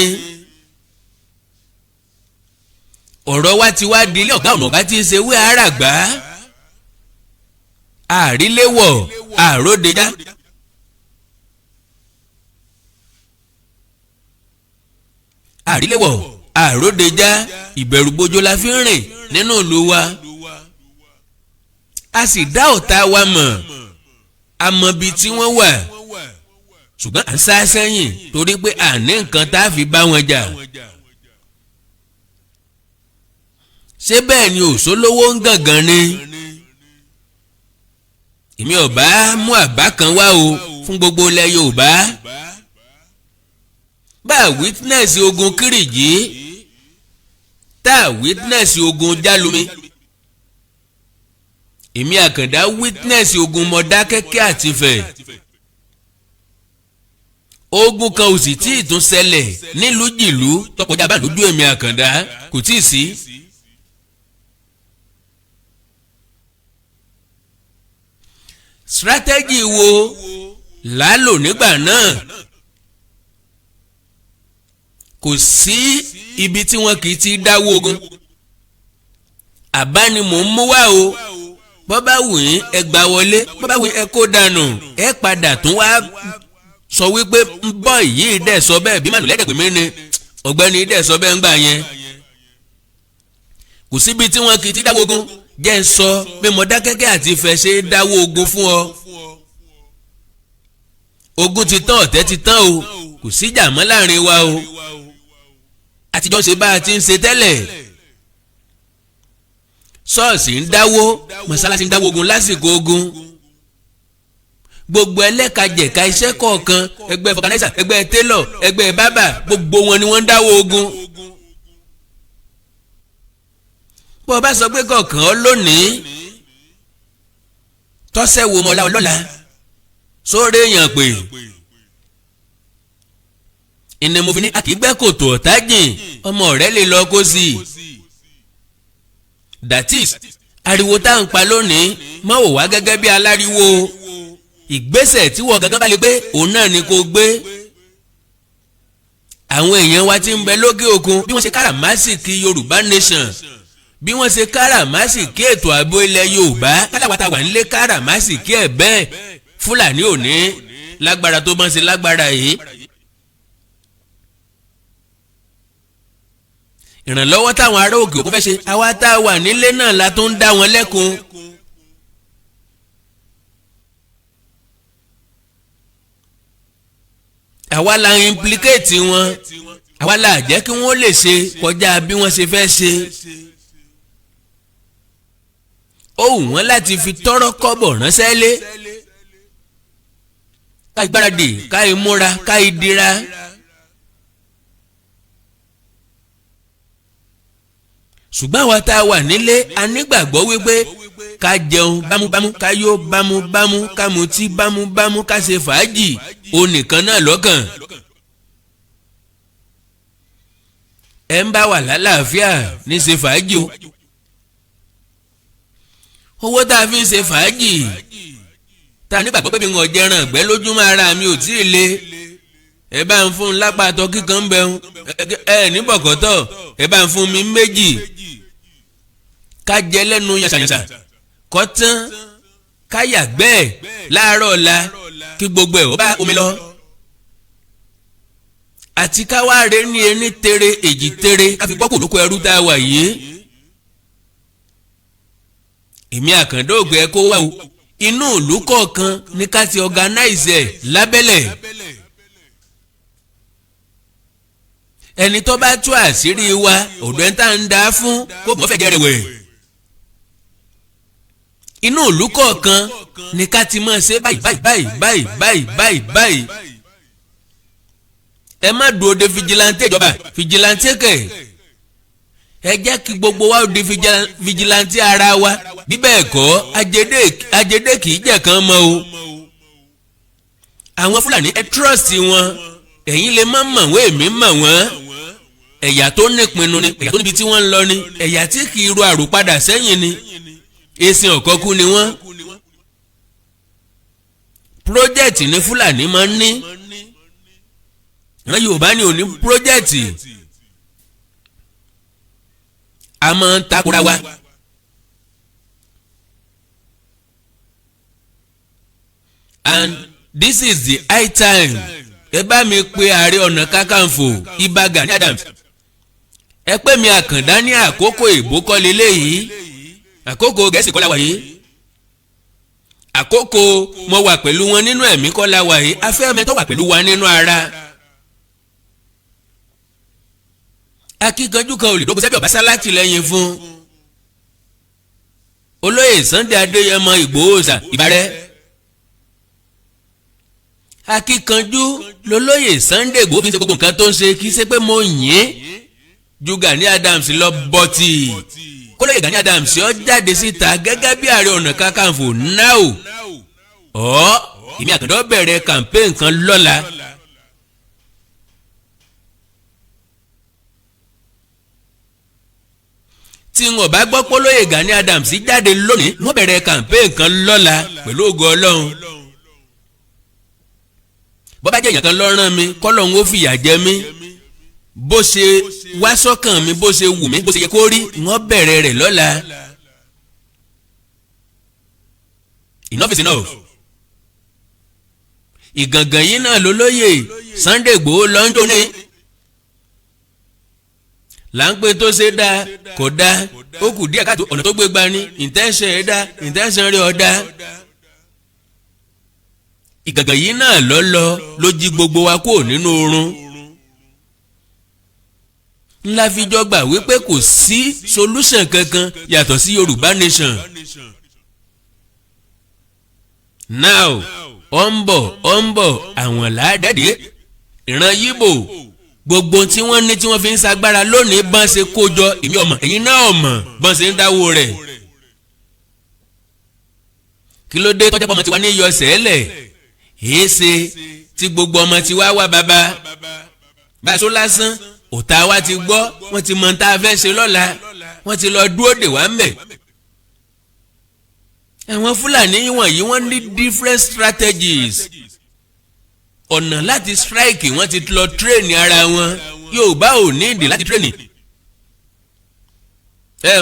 ọ̀rọ̀ wa ti wá di ilé ọ̀gá ọ̀nà ọ̀gá tí ń ṣe wé àràgbá àríléwọ̀ àròdejá. àríléwọ̀ àròdejá ìbẹ̀rùbojo la fi ń rìn nínú ìlú wa. a sì dá ọ̀tá wa mọ̀ a mọ ibi tí wọ́n wà ṣùgbọ́n à ń sá sẹ́yìn torí pé à ní nǹkan tá a fi bá wọn jà. ṣé bẹ́ẹ̀ ni òṣòlówó ń gàngàn ni? èmi ọ̀bá mú àbá kan wá o fún gbogbo ilẹ̀ Yorùbá. bá a witness ogun Kírìjí tá a witness ogun Jálumi èmi Àkàndá witness ogun Mọdákẹ́kẹ́ àti Ifẹ̀. ogun kan ò sì tí ì tún ṣẹlẹ̀ nílùú jìlú tọkọjá bá lójú èmi Àkàndá kò tí ì sí. strategy wo lálò nígbà náà kò sí ibi tí wọn kì í ti dáwó ogun. àbá ni mò ń mú wá o bọ́ bá wù yín ẹ gbà wọlé bọ́ bá wù yín ẹ kó dànù ẹ padà tún wá sọ wípé ń bọ̀ yìí dẹ̀ sọ bẹ́ẹ̀ bí màlúù lẹ́dẹ̀ẹ́ pé mí ni ọ̀gbẹ́ni dẹ̀ sọ bẹ́ẹ̀ ń gbà yẹn. kò síbi tí wọn kì í ti dáwó ogun jẹ́ ń sọ pé Mọdákẹ́kẹ́ àti Ifẹ̀ ṣe é dáwó ogun fún ọ. ogun ti tán ọ̀tẹ̀ ti tán o kò síjà mọ́ láàrin wa o àtijọ́ ṣe bá a ti ń ṣe tẹ́lẹ̀. ṣọ́ọ̀ṣì ń dáwó mọ́sálásí ń dáwó ogun lásìkò ogun. gbogbo ẹlẹ́kajẹ̀ka iṣẹ́ kọ̀ọ̀kan ẹgbẹ́ fọkànáísà ẹgbẹ́ télọ̀ ẹgbẹ́ bábà gbogbo wọn ni wọ́n ń dáwó ogun. bó o bá sọ pé kọ̀ọ̀kan ọ lónìí tọ́sẹ̀ wo mọ́lá ọlọ́la sórí èèyàn pé ìní mo fi ní àkígbẹ́ kòtò ọ̀tá jìn ọmọ rẹ̀ lè lọ kó sí i. that is ariwo tá à ń pa lónìí má wò wá gẹ́gẹ́ bí aláriwo ìgbésẹ̀ tí wọ́n gángan bá lè gbé òun náà ni kò gbé. àwọn èèyàn wa ti ń bẹ lókè òkun bí wọ́n ṣe káràmásìkì Yorùbá nation bí wọ́n ṣe káràmásìkì ètò ààbò ilẹ̀ Yorùbá kálàwátà wà nílé káràmásìkì ẹ̀ bẹ́ẹ̀ Fúlàní ò ní lágbára tó bá ń ṣe lágbára yìí. ìrànlọ́wọ́ táwọn ará òkè òkun fẹ́ ṣe àwa tá a wà nílé náà la tó ń dá wọn lẹ́kun. àwa la implicate wọn àwa la jẹ́ kí wọ́n lè ṣe kọjá bí wọ́n ṣe fẹ́ ṣe. ó wù wọ́n láti fi tọ́rọ́ kọ́bọ̀ ránṣẹ́ lé. ká ìgbáradì ká ìmúra ká ìdíra. ṣùgbọ́n àwa tá a wà nílé a nígbàgbọ́ wípé ká jẹun bámúbámú ká yó bámúbámú ká mutí bámúbámú ká ṣe fàájì òun nìkan náà lọ́kàn. ẹ ń bá wà lálàáfíà ní ṣe fàájì o. owó tá a fi ń ṣe fàájì tá a nígbàgbọ́ pé mi ń ọ̀jẹ̀ràn ẹ̀gbẹ́ lójúmọ́ ara mi ò tí ì le. ẹ bá ń fún un lápá àtọ kíkan ń bẹun ẹ ní bọ̀kọ́tọ̀ ẹ bá ń fún mi méjì ká jẹ lẹ́nu yànsàyànsà kọ́ tán ká yàgbẹ́ ẹ̀ láàárọ̀ ọ̀la kí gbogbo ẹ̀ ó bá omi lọ. àti ká wá rẹ ní ẹni tere èjì tere ká fi gbọ́kù lóko ẹrú tá a wà yìí. èmi Àkàndá Ògo ẹ kó wá o inú ìlú kọ̀ọ̀kan ní ká ti organize ẹ̀ lábẹ́lẹ̀. ẹni tó bá tú àṣírí wa ọ̀dọ̀ ẹni tá à ń dá fún kó mọ́ fẹ́ jẹ́ rẹ̀ wẹ̀. inú ìlú kọ̀ọ̀kan ni ká ti máa ṣe báyìí báyìí báyìí báyìí báyìí báyìí. ẹ má dúró de fìjìláńtì ìjọba fìjìláńtì kẹ̀. ẹ jẹ́ kí gbogbo wa di fìjìláńtì ara wa bí bẹ́ẹ̀ kọ́ ajédè kì í jẹ́ kan mọ́ o. àwọn Fúlàní ẹ trust wọn ẹ̀yin lè má mọ̀ wọ́n èmi mọ̀ wọ́n. ẹ̀yà tó nípinnu ni ẹ̀yà tó níbi tí wọ́n ń lọ ni ẹ̀yà tí kì í ro àròpadà sẹ́yìn ni èsìn ọ̀kọ́kú ni wọ́n. pírójẹ́tì ní Fúlàní máa ń ní àwọn Yorùbá ni ò ní pírójẹ́tì a máa ń takora wa. and this is the high time ẹ bá mi pe Ààrẹ Ọ̀nà Kakanfò Ìbà Gani Adams ẹ pè mí Àkàndá ní àkókò ìbò kọ́ leléyìí àkókò Gẹ̀ẹ́sì kọ́ la wà yìí àkókò mo wà pẹ̀lú wọn nínú ẹ̀mí kọ́ la wà yìí afẹ́mẹ́ tó wà pẹ̀lú wa nínú ara. akíkanjú kan olùdókòwò sẹ́bí ọ̀básá látìlẹ́yìn fún olóyè Sunday Adéyẹmọ Ìgbòho Òòṣà Ìbàrẹ́. akíkanjú lolóyè Sunday Ìgbòho fi ṣe gbogbo nǹkan tó ń ṣe kì í ṣe pé mo yìn ju Gani Adams lọ bọ́tì kólóyè Gani Adams ó jáde síta gẹ́gẹ́ bí Ààrẹ Ọ̀nà Kakanfò náà ìmí Àkàndá bẹ̀rẹ̀ campaign kan lọ́la. tí wọn bá gbọ́ kólóyè Gani Adams jáde lónìí wọ́n bẹ̀rẹ̀ campaign kan lọ́la pẹ̀lú ògo Ọlọ́run. bọ́ bá jẹ́ èèyàn kan lọ́rán mi kọ́lọ́hún ó fìyà jẹ mí bó ṣe wá sọ́kàn mi bó ṣe wù mí bó ṣe yẹ kó rí wọ́n bẹ̀rẹ̀ rẹ̀ lọ́la. Enough is enough. Ìgàngàn yìí náà ló lóye Sunday Igboho lọ́njọ́ ní. là ń pè tó ṣe dáa kò dáa ó kù díẹ̀ káàtó ọ̀nà tó gbé gba ni intention ẹ̀ dá intention rẹ̀ ọ̀ dá. Ìgàngàn yìí náà ló jí gbogbo wa kúrò nínú oorun. Ńlá fi jọ gbà wípé kò sí solution kankan yàtọ̀ sí Yorùbá nation. Now ó ń bọ̀ àwọn làádẹ́dẹ́ ìran Yíbò gbogbo tí wọ́n ní tí wọ́n fi ń sagbára lónìí bọ́n ṣe kójọ èmi ọmọ ẹ̀yin náà ọmọ bọ́n ṣe ń dáwó rẹ̀. Kí ló dé tọ́jà pọ̀ ọmọ tiwa ní iyọ̀ sẹ́lẹ̀ èé ṣe tí gbogbo ọmọ tiwa wá bàbá bá a sọ lásán òtá wa ti gbọ́ wọ́n ti mọ tá a fẹ́ ṣe lọ́la wọ́n ti lọ dúró dè wá mẹ́. Àwọn Fúlàní wọ̀nyí wọ́n ní different strategies ọ̀nà láti strike wọ́n ti lọ train ara wọn Yorùbá ò ní ìdí láti train.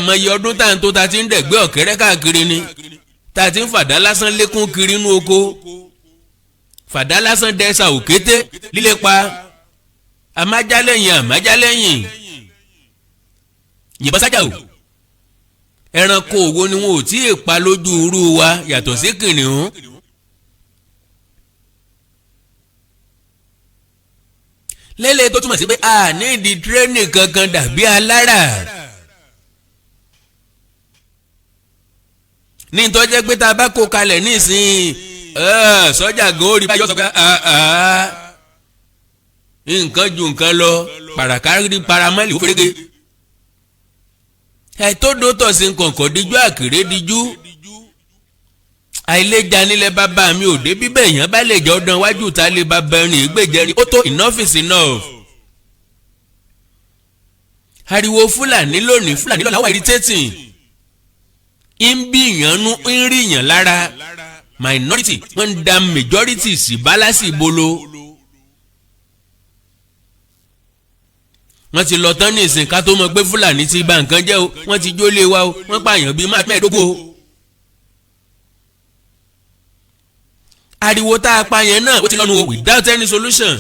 Mọ iye ọdún tá à ń tó ta ti ń dẹ̀gbẹ́ ọ̀kẹ́rẹ́ káàkiri ni ta ti ń fàdá lásán lékún kiri inú oko fàdá lásán dẹ́sà òkété líle pa àmájálẹ́yìn yìnbọn sájà o. Ẹranko òwò ni wọn ò tí ì pa lójú irú wa yàtọ̀ sí kìnìún. Lélẹ̀ tó túmọ̀ sí pé a ní ìdí tírénì kankan dàbí alára. Ní ìtọ́jẹ́ pé tá a bá kó kalẹ̀ nísìnyí sọ́jà gan orí báyọ̀ sọ pé nǹkan ju nǹkan lọ pàràkárí paramẹ́lì ó fẹ́rẹ́gẹ́. Ẹ̀tọ́dọ́tọ̀ sí kọ̀ǹkọ̀ díjú àkèré díjú àìlèjà nílẹ̀ bàbá mi ò dé bíbẹ̀ èèyàn bá lè jẹ́ ọdún iwájú ta lè bàbá ẹ̀rìn ìgbèjẹ́rì ó tó enough is enough. Ariwo Fúlàní lónìí Fúlàní lọ́la wà irritating ń bí ìyànnú ń rí ìyàn lára minority wọ́n ń da majority sí bálásì bolo. Wọ́n ti lọ tán ní ìsìn ká tó mọ̀ pé Fúlàní ti bà nǹkan jẹ́ o wọ́n ti jólé wa o wọ́n pààyàn bíi mẹ́ẹ̀ẹ́dógún o. Ariwo tá a pa yẹn náà ó ti lọ́nu o without any solution.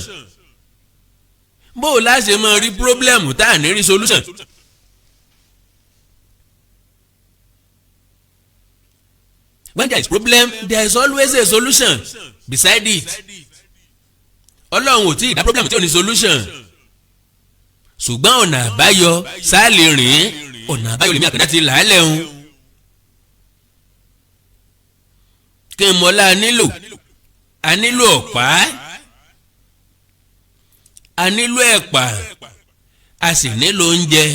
Bó o láṣẹ mọ rí problem tá a ní rí solution. When there is problem there is always a solution beside it. Ọlọ́run ò tí ì dá problem tí ò ní solution. Ṣùgbọ́n ọ̀nà àbáyọ sáàlì rìn ọ̀nà àbáyọ lèmi àkàndá ti làálẹ̀ ń. Kí n mọ́lá a nílò ọ̀pá a nílò ẹ̀pà a sì nílò oúnjẹ.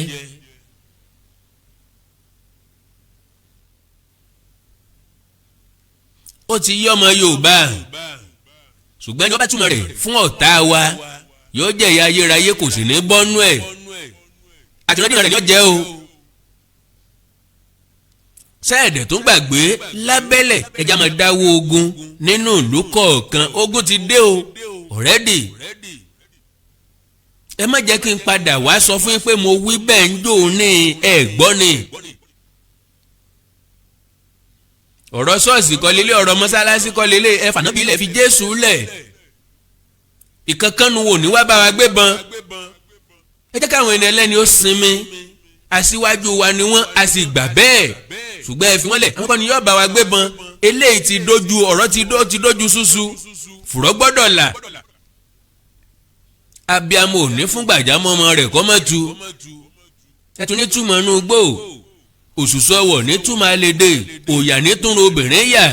Ó ti yí ọmọ Yorùbá ṣùgbọ́n ìjọba túmọ̀ rẹ̀ fún ọ̀tá wa yóò jẹ́ ìyà ayérayé kò sì ní bọ́nú ẹ̀ àtìlẹ́yìn rẹ̀ yóò jẹ́ o. Sẹ́ẹ̀dẹ̀ tó gbàgbé lábẹ́lẹ̀ ẹja máa dáwọ́ ogun nínú ìlú kọ̀ọ̀kan ogun ti dé o already. Ẹ má jẹ́ kí n padà wá sọ fún yín pé mo wí bẹ́ẹ̀ ń jò ní ẹ̀ gbọ́ ni. Ọ̀rọ̀ ṣọ́ọ̀ṣì kọ́ lélẹ̀ ọ̀rọ̀ mọ́sálásí kọ́ lélẹ̀ ẹ fànábì ilẹ̀ fi Jésù lẹ̀. Ìkankannu wò ní wá bá wa gbébọn. Ẹ jẹ́ káwọn ẹni ẹlẹ́ni ó sinmi aṣíwájú wa ni wọ́n a sì gbà bẹ́ẹ̀ ṣùgbọ́n ẹ fi wọ́n lẹ̀ àwọn kan ni yóò bá wa gbébọn eléyìí ti dojú ọ̀rọ̀ ti dojú ṣúṣú fùrọ̀ gbọ́dọ̀ là. Abíamọ ò ní fún gbàjámọ́ ọmọ rẹ̀ kọ́ mọ́ tu ẹ tún ní túmọ̀ inú gbò òṣùṣù ọwọ̀ ní túmọ̀ alédè òyà ní túnra obìnrin yà.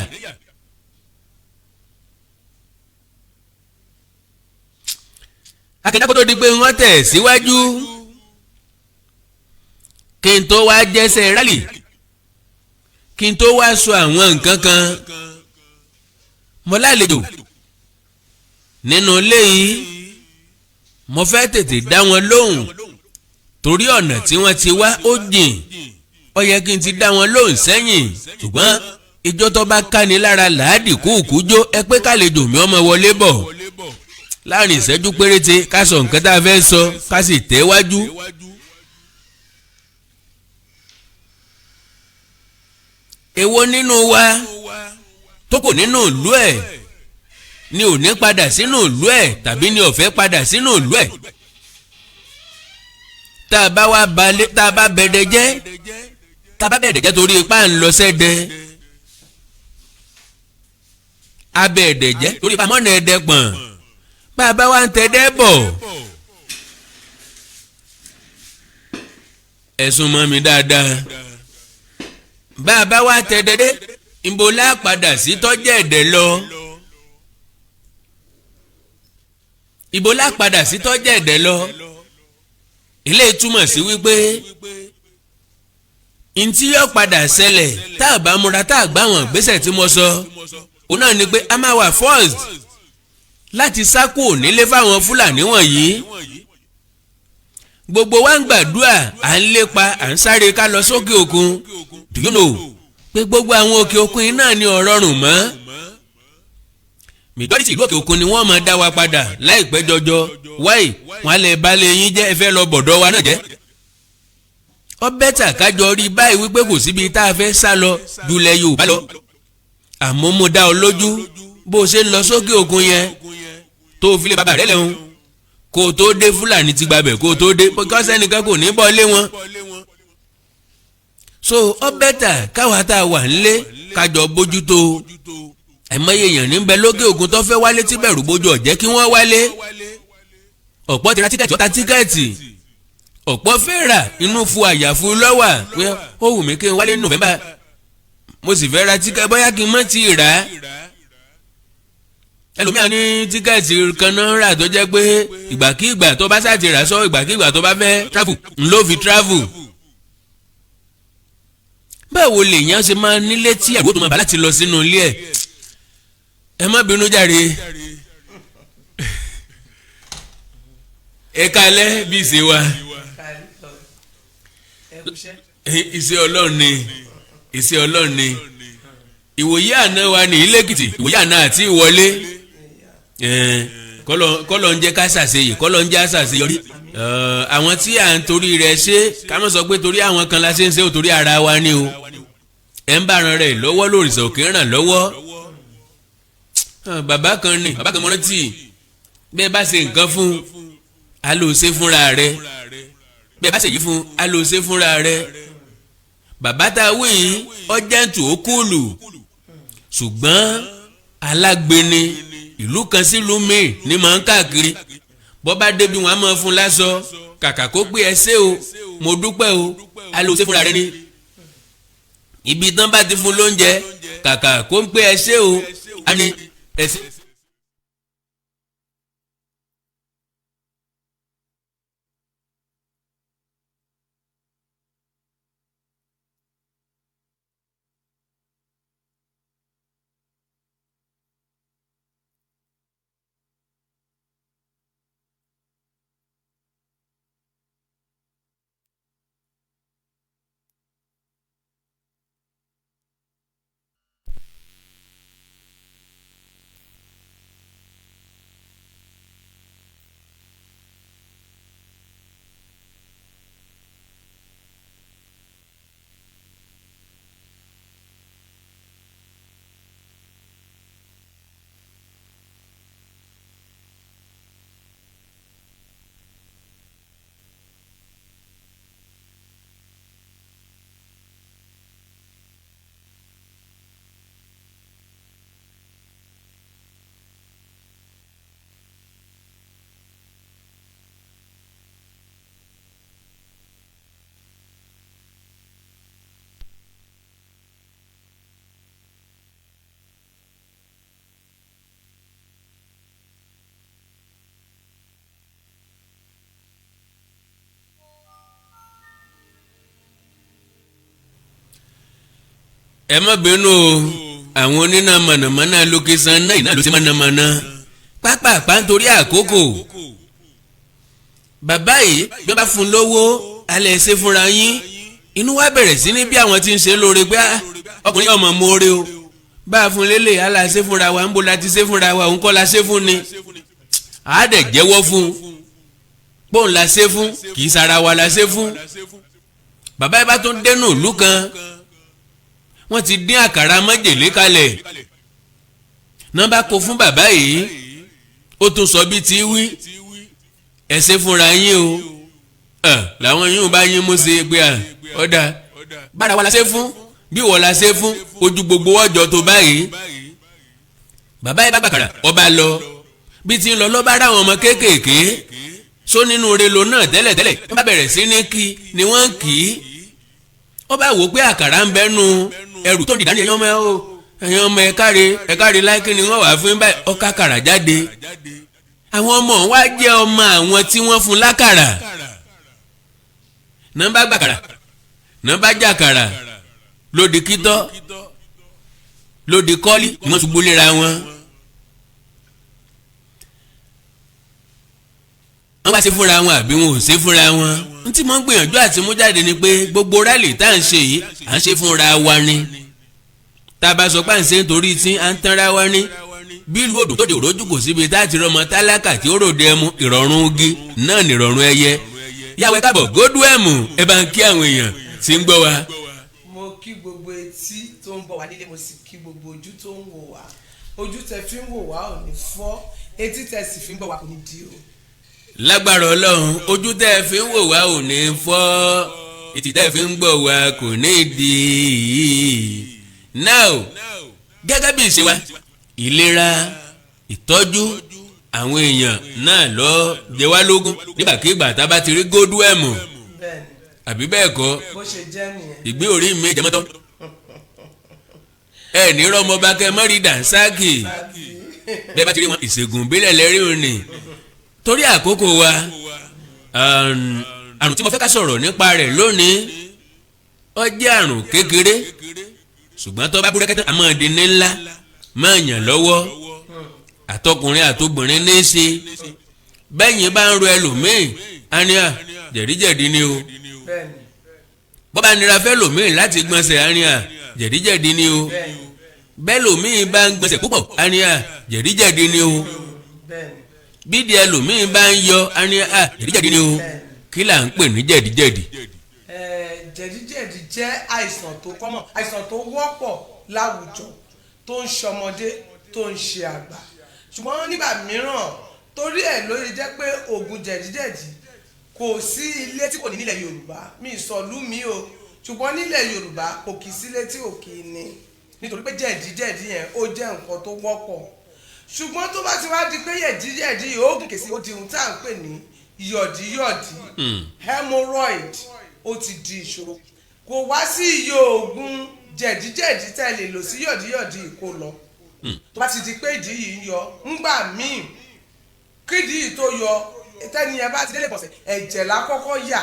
Akẹ́kọ̀ọ́ tó di pé wọ́n tẹ̀ síwájú kí n tó wá jẹ́sẹ̀ rálì kí n tó wá sọ àwọn nǹkan kan mo lálejò nínú ilé yìí mo fẹ́ tètè dá wọn lóhùn torí ọ̀nà tí wọ́n ti wá ó jìn ó yẹ kí n ti dá wọn lóhùn sẹ́yìn ṣùgbọ́n ìjọ tó bá káni lára làádì kúùkú jó ẹ pé kálejò mi ọmọ wọlé bọ̀ láàrin ìṣẹ́jú péréte ká sọ nǹkan tá a fẹ́ sọ ká sì tẹ̀wájú. èwo nínú wa tó kù nínú ìlú ẹ̀ ni ò ní padà sínú ìlú ẹ̀ tàbí ni ò fẹ́ padà sínú ìlú ẹ̀? tá a bá wá balẹ̀ tá a bá bẹ̀rẹ̀ jẹ́ torí ipá ń lọ sẹ́dẹ̀ abẹ́ẹ̀dẹ̀ jẹ́ torí ipá mọ́nà ẹ̀dẹ̀ pọ̀n bá a bá wá ń tẹ̀dẹ̀ bọ̀ ẹ̀sùn mọ́ mi dáadáa bá a bá wá tẹ̀dẹ̀ dé ìbò lápadà sí tọ́jú ẹ̀dẹ̀ lọ ìbò lápadà sí tọ́jú ẹ̀dẹ̀ lọ ilé túmọ̀ sí wípé ntí yóò padà ṣẹlẹ̀ tá a bá múra tá a gbá wọn gbèsè tí mo sọ òun náà ni pé a máa wà first láti sá kúrò nílé fáwọn Fúlàní wọ̀nyí gbogbo wa ń gbàdúrà à ń lépa à ń sáré ká lọ sókè òkun do you know pé gbogbo àwọn òkè òkun yìí náà ni ọ̀rọ̀ rùn mọ́ majority ìlú òkè òkun ni wọ́n máa dá wa padà láìpẹ́ jọjọ wáì wọn lè balẹ̀ yín jẹ́ ẹ fẹ́ lọ bọ̀dọ̀ wa náà jẹ́ ọ bẹ́tà kájọ rí báyìí wípé kò síbi tá a fẹ́ sá lọ dulẹ̀ Yorùbá lọ àmọ́ mo dá ọ lójú bó o ṣe ń lọ sókè òkun yẹn tó o fi lè bàbá rẹ lẹ́hùn kó o tó dé Fúlàní ti gbàbẹ̀ kó o tó dé kọ́sẹ́ nìkan kò ní bọ́ lé wọn so ọ bẹ́tà káwa tá a wà nílé kájọ bójútó ẹ̀mọ́yé èèyàn níbẹ̀ lókè òkun tó fẹ́ wálé tí bẹ̀rù bójú ọ̀jẹ́ kí wọ́n wálé ọ̀pọ̀ ti ra tíkẹ́ẹ̀tì ọ̀tá tíkẹ́ẹ̀tì ọ̀pọ̀ fẹ́ rà inú fu àyàfu lọ́wà pé ó wù mí kí n wálé November mo sì fẹ́ ra tíkẹ́ẹ̀tì bóyá kí n mọ̀ ti rà á ẹlòmíà ní tíkẹ́ẹ̀tì kan náà rà tó jẹ́ pé ìgbàkígbà tó bá sáà ti rà sọ ìgbàkígbà tó bá fẹ́ travel ńlọ fi travel báwo lèèyàn ṣe máa nílé tí àgbo tó máa bá láti lọ sínú ilé ẹ̀ ẹ má bínú jàre ẹ kalẹ̀ bí ìṣe wa ìṣe Ọlọ́run ni ìwòye àná wa ní Ilé-Èkìtì ìwòye àná àti ìwọlé kọ́lọ̀ ń jẹ́ ká ṣàṣeyè kọ́lọ̀ ń jẹ́ àṣàṣeyọrí àwọn tí à ń torí rẹ̀ ṣe ká má sọ pé torí àwọn kan la ṣe ń ṣe ò torí ara wa ni o ẹ̀ ń bá ran rẹ̀ lọ́wọ́ lórìṣà òkè ràn lọ́wọ́ bàbá kan mo rántí bẹ́ẹ̀ bá ṣe nǹkan fún a lò ṣe fúnra rẹ̀ bẹ́ẹ̀ bá ṣe yìí fún a lò ṣe fúnra rẹ̀ bàbá tá a wí yìí ọjẹ́ntù ó kúlù ṣùgbọ́n alágbèéni ìlú kan sílùú míì ní máa ń káàkiri bọ́ bá débi wọn á máa fún lásọ kàkà kó pé ẹ ṣé o mo dúpẹ́ o a lò ṣe fúnra rẹ̀ ni ibi tán bá ti fún lóúnjẹ kàkà kó ń pé ẹ ṣé o a ní ẹ ṣé. ẹ má bínú o àwọn oníná mọ̀nàmọ́ná lókèsán náà iná ló ti mọ̀nàmọ́ná pápápá nítorí àkókò bàbá yìí bí wọ́n bá fún lówó alẹ́ ṣe fúnra yín inú wa bẹ̀rẹ̀ sí ní bí àwọn tí ń ṣe lóore pé ọkùnrin ọmọ mọ́ọ́rẹ́ o bá a fún lélẹ̀ ala ṣe fúnra wa ń bo la ti ṣe fúnra wa òun kọ́ la ṣe fún ni á dẹ̀ jẹ́wọ́ fún pọ́ùn la ṣe fún kì í sara wa la ṣe fún. bàbá yìí bá tún dẹnu ìlú kan wọ́n ti dín àkàrà májèlé kalẹ̀ náà bá kó fún bàbá yìí ó tún sọ bí ti wí ẹ ṣe fúnra yín o làwọn yín bá yín mú sí pé ọ̀dà bára wa la ṣe fún bí wọ́n la ṣe fún ojú gbogbo ọjọ́ tó báyìí. bàbá yìí bá gbàkàrà ọba lọ bí ti ń lọ lọ́ba ráwọn ọmọ kéékèèké só nínú relo náà tẹ́lẹ̀tẹ́lẹ̀ wọ́n bá bẹ̀rẹ̀ sí ní kí ni wọ́n ń kì í. ó bá wò pé àkàrà ń bẹ́nu ẹrù tó dìdá ní ẹ̀yàn ọmọ ẹ̀ o ẹ̀yàn ọmọ ẹ̀ káre láìkí ni wọ́n wà fún báyìí ọkà kàrà jáde. àwọn ọmọ wa jẹ́ ọmọ àwọn tí wọ́n fún lákàrà náà bá gbàkàrà náà bá jàkàrà lódì kítọ́ lódì kọ́lí ni wọ́n ṣubú léra wọn. wọ́n bá ṣe fúnra wọn àbí wọn ò ṣe fúnra wọn. n tí mo ń gbìyànjú àti mú jáde ni pé gbogbo rálì tá à ń ṣe yìí à ń ṣe fúnra wa ni. tá a bá sọ pé à ń ṣe nítorí tí à ń tanra wa ni. bí ìlú odò tó di òrójú kò síbi tá a ti rọmọ tálákà tí ó ròde ẹmu ìrọ̀rùn ogi náà ní ìrọ̀rùn ẹyẹ. yàwé kábọ̀ gódúẹ̀mù ẹ bá ń kí àwọn èèyàn tí ń gbọ́ wa. mo kí gbogbo etí tó ń bọ̀ wá nílé mo sì kí gbogbo ojú tó ń wò wá ojú tẹ fi ń wò wá ò ní fọ́ etí tẹ sì fi ń gbọ́ wá kò ní di o. lágbára ọlọ́run ojú tẹ́ ẹ fi ń wò wá ò ní fọ́ etí tẹ́ ẹ fi ń gbọ́ wá kò ní di. now gẹ́gẹ́ bí ìṣe wa ìlera ìtọ́jú àwọn èèyàn náà lọ jẹ wá lógún nígbàkigbà tá a bá ti rí gódúẹ̀mù àbí bẹ́ẹ̀ kọ́ ìgbé orí mi jẹ́mọ́tọ́ ẹ ní rọmọba kẹ mọ́rí dànsáàkì bẹ́ẹ̀ bá ti rí wọn ìṣègùn ìbílẹ̀ lẹ́rìí òní. torí àkókò wa àrùn tí mo fẹ́ ká sọ̀rọ̀ nípa rẹ̀ lónìí ó jẹ́ àrùn kékeré ṣùgbọ́n tó bá búrẹ́kẹ́tẹ́ àmọ́ di ní ńlá máa yàn lọ́wọ́ àtọkùnrin àtobìnrin ní í ṣe bẹ́yìn bá ń ro ẹlòmíì àníyà jẹ̀díjẹ̀dí ni o bọ́ bá nira fẹ́ lòmíì láti gbọ̀nsẹ̀ àníyà jẹ̀díjẹ̀dí ni o bẹ́ẹ̀ lòmíì bá ń gbọ̀nsẹ̀ púpọ̀ àníyà jẹ̀díjẹ̀dí ni o bídìí ẹlòmíín bá ń yọ àníyàn jẹ̀díjẹ̀dí ni o kí là ń pè ní jẹ̀díjẹ̀dí. jẹ̀díjẹ̀dí jẹ́ àìsàn tó kọ́mọ̀ àìsàn tó wọ́pọ̀ láwùjọ tó ń ṣọmọdé tó ń ṣe àgbà ṣùgbọ́n nígbà mìíràn torí ẹ̀ ló jẹ́ pé oògùn jẹ̀díjẹ̀dí kò sí ilé tí kò ní nílẹ̀ Yorùbá mi ìsọ̀lú mi o ṣùgbọ́n nílẹ̀ Yorùbá kò kì í sílé tí ò kì í ní nítorí pé jẹ̀díjẹ̀dí yẹn ó jẹ́ nǹkan tó wọ́pọ̀ ṣùgbọ́n tó bá ti wá di pé yẹ̀díjẹ̀dí yìí ó gòkè sí ó di ohun tá à ń pè ní yọ̀díyọ̀dí hemorrhoid ó ti di ìṣòro kò wá sí iye oògùn jẹ̀díjẹ̀dí tẹ́ lè lò sí yọ̀díyọ̀dí kó lọ tó bá ti di pé ìdí yìí ń yọ ńgbà míì kídìí yìí tó yọ tẹ́ni ẹ bá ti délé pọ̀sẹ̀ ẹ̀jẹ̀ lákọ́kọ́ yà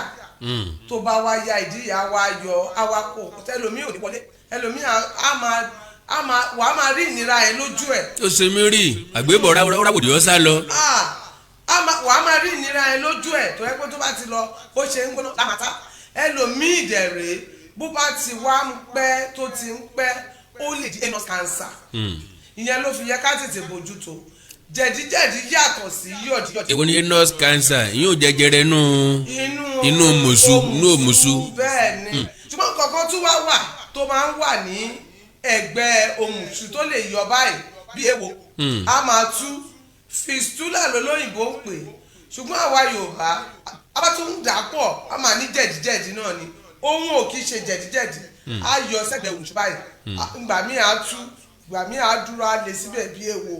tó bá wá ya ìdí yìí á wá yọ á wá kó tẹ́lómi ò ní wọlé ẹlòmíì wà á máa rí ìnira ẹ lójú ẹ. ó ṣe mí rí àgbébọ̀ ráwòdì ọ̀sá lọ. wà á máa rí ìnira ẹ lójú ẹ tó yẹ pé tó bá ti lọ bó ṣe ń gbóná lámàtá ẹlòmíì dẹ̀rẹ̀ bó bá ti wá ń pẹ́ tó ti ń pẹ́ ó lè di anus cancer. ìyẹn ló fi yẹ ká tètè bójútó jẹ̀díjẹ̀dí yàtọ̀ sí yọ̀díyọ̀dí. èwo ni anus cancer yóò jẹjẹrẹ inú òmùsù. bẹ́ẹ̀ ni ṣùgbọ́n kankan tún wá wà tó máa ń wà ní ẹgbẹ́ òmùsù tó lè yọ báyìí bí èwo a máa tú fistula lólóyìnbó ń pè ṣùgbọ́n àwa Yorùbá a bá tún dà pọ̀ a máa ní jẹ̀díjẹ̀dí náà ni ohun ò kì í ṣe jẹ̀díjẹ̀dí a yọ sẹ́gbẹ̀ẹ́ òmùsù báyìí ìgbà míì á tú ìgbà míì á dúró á lè síbẹ̀ bí èwo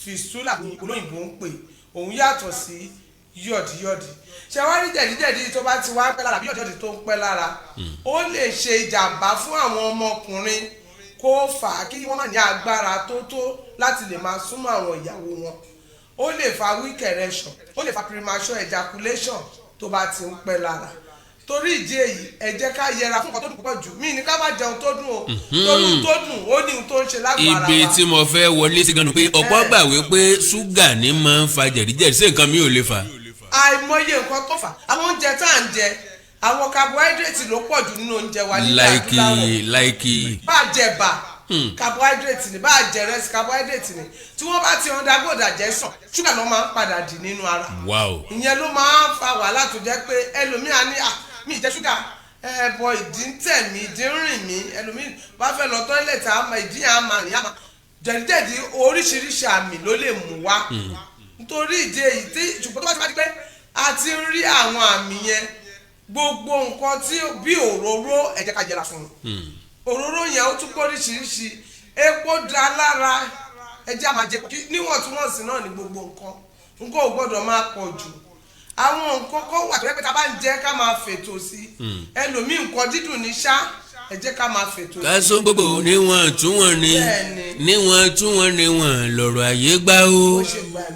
fistula olóyìnbó ń pè òun yàtọ̀ sí yọ̀díyọ̀dí ṣe wá rí jẹ̀díjẹ̀dí tó bá ti wá pẹ́ lára bí yọ̀díyọ̀dí tó ń pẹ́ lára ó lè ṣe ìjàmbá fún àwọn ọmọkùnrin kó fà á kí wọ́n má ní agbára tó láti lè máa súnmọ́ àwọn ìyàwó wọn ó lè fa weak erection ó lè fa premature ejaculation tó bá ti ń pẹ́ lára torí ìdí èyí ẹ jẹ́ ká yẹra fún nǹkan tó dùn púpọ̀ jù mí ní ká má jẹun tó dùn o torí tó dùn ó ní ohun tó ń ṣe lágbára wa. ibi tí mo fẹ́ wọlé sí gan-an pé ọ̀pọ̀ gbà wípé ṣúgà ní máa ń fa jẹ̀díjẹ̀dí sí nǹkan mi ò lè fà. àìmọye nǹkan tó fà àwọn oúnjẹ tá à ń jẹ àwọn carbohydrate ló pọ̀ jù nínú oúnjẹ wa nílẹ̀ adúláwọ̀ láìkì bàjẹ́bà carbohydrate ni bá jẹ ìrẹsì carbohydrate ni tí wọ́n bá ti undergo digestion ṣúgà ló máa ń padà dì nínú ara ìyẹn ló máa ń fa wàhálà tó jẹ́ pé ẹlòmíà ní mi ì jẹ ṣúgà ẹbọ ìdí ń tẹ̀ mí ìdí ń rìn mí ẹlòmíì bá fẹ́ lọ tọ́ílẹ̀tì àmọ́ ìdí àmọ́ àrìn àmọ́ jẹ̀díjẹ̀dí oríṣiríṣi àmì ló lè mú wá nítorí ìdí èyí tí ṣùgbọ́n tó bá ti bá di pé a ti ń rí àwọn àmì yẹn gbogbo nǹkan tí bí òróró ẹ jẹ́ ká jẹra fún un òróró yẹn ó tún kó oríṣiríṣi epo dá lára ẹ jẹ́ àmàjẹ níwọ̀ntúnwọ̀nsì náà ní gbogbo nǹkan ò gbọ́dọ̀ máa pọ̀ jù àwọn nǹkan kan wà tó yẹ pé tá a bá ń jẹ ká máa fètò sí ẹlòmíì nǹkan dídùn ní ṣá ẹ jẹ́ ká máa fètò sí. ká sọ gbogbo níwọ̀n túwọ̀n ni níwọ̀n túwọ̀n níwọ̀n lọ̀rọ̀ àyè gbá o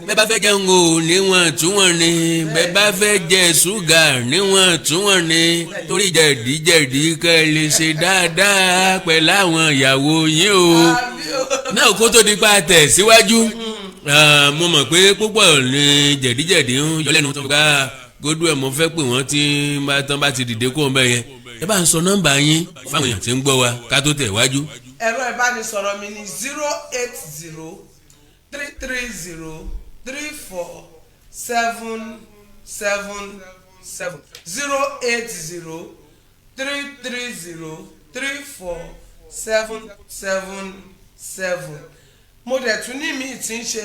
bẹ́ẹ̀ bá fẹ́ jẹun o níwọ̀n túwọ̀n ni bẹ́ẹ̀ bá fẹ́ jẹ ṣúgà níwọ̀n túwọ̀n ni torí jẹ̀díjẹ̀dí kẹ́ ẹ lè ṣe dáadáa pẹ̀lú àwọn ìyàwó yín o náà kó tó di pa tẹ̀ síwájú mo mọ̀ pé púpọ̀ ní jẹ̀díjẹ̀dí ń yọ lẹ́nu tó ká gbódú ẹ̀ mo fẹ́ pé wọ́n ti tán bá ti dìde kó o bẹ́ yẹn ẹ bá ń sọ nọ́mbà yín fáwọn èèyàn tí ń gbọ́ wa ká tó tẹ̀ wájú. ẹ̀rọ ìbánisọ̀rọ̀ mi ni 08033033777 mo dẹ̀ tún ní mi tí ń ṣe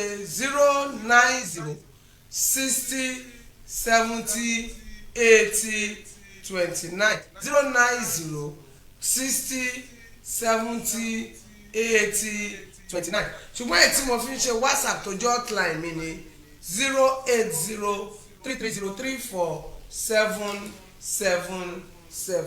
09060708029 09060708029 ṣùgbọ́n èyí tí mo fi ń ṣe WhatsApp tó jẹ́ hotline mi ni 08033034777.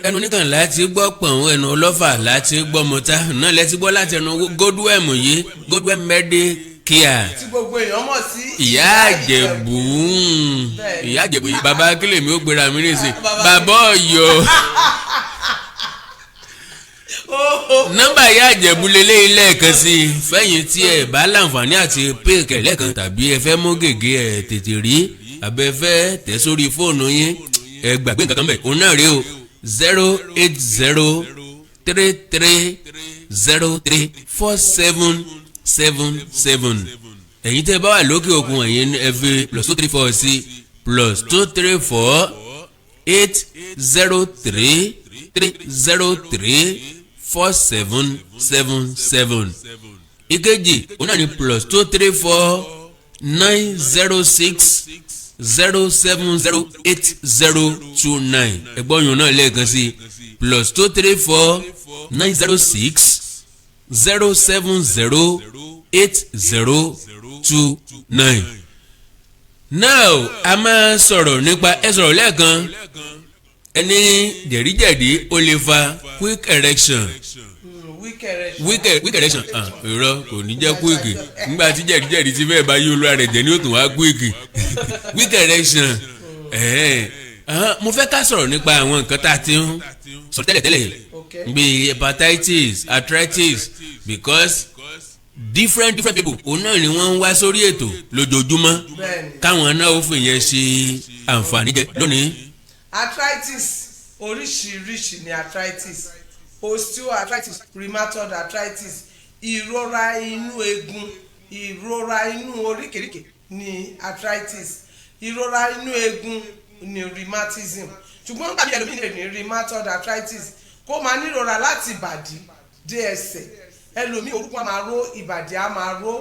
ẹnu nìkan láti gbọ́ pọ̀n ẹnu ọlọ́fà láti gbọ́ mọ́ta náà lẹ́tí gbọ́ láti ẹnu Godwem yìí Godwem Medicare tí gbogbo èèyàn mọ̀ sí ìyá àjẹ̀bù yìí bàbá kílèmí ó gbéra mi ní ìsìn bàbá Ọ̀yọ́ nọ́mbà ìyá àjẹ̀bù lélẹ́ ilé ẹ̀kan sí i fẹ́yìn tí ẹ bá láǹfààní àti péèkẹ̀ lẹ́ẹ̀kan tàbí ẹ fẹ́ mú gègé ẹ̀ tètè rí abẹ́fẹ́ tẹ̀ sórí fóònù yín ẹ gbàgbé nǹkan kan bẹ̀ òun náà rí o 08033034777 ẹ̀yin tẹ́ bá wà lókè òkun ẹ̀yin ẹ fi +234 sí +234-803-303-4777 ìkejì òun náà ní +234-906-0708029 ẹ̀gbọ́n yòó náà lẹ́ẹ̀kan sí +234-906-0708029. now a máa sọ̀rọ̀ nípa ẹ sọ̀rọ̀ lẹ́ẹ̀kan ẹni jẹ̀díjẹ̀dí ó lè fa quick erection weak erection irọ́ kò ní jẹ́ quick nígbà tí jẹ̀díjẹ̀dí ti fẹ́ẹ̀ bá yí olúwa rẹ̀ jẹ́ ní òtún wá quick weak erection mo fẹ́ ká sọ̀rọ̀ nípa àwọn nǹkan tá a ti ń sọ tẹ́lẹ̀tẹ́lẹ̀ bíi hepatitis arthritis because different people òun náà ni wọ́n ń wá sórí ètò lójoojúmọ́ káwọn náà ó fìyẹn ṣe àǹfààní jẹ lónìí. arthritis oríṣiríṣi ni arthritis osteoarthritis rheumatoid arthritis ìrora inú eegun ìrora inú oríkèéríkèé ni arthritis ìrora inú eegun ni rheumatism ṣùgbọ́n gbàgbé ẹlòmíì lè ní rheumatoid arthritis kó máa nírora láti ìbàdí dé ẹsẹ̀ ẹlòmíì orúkọ á máa ró ìbàdí á máa ró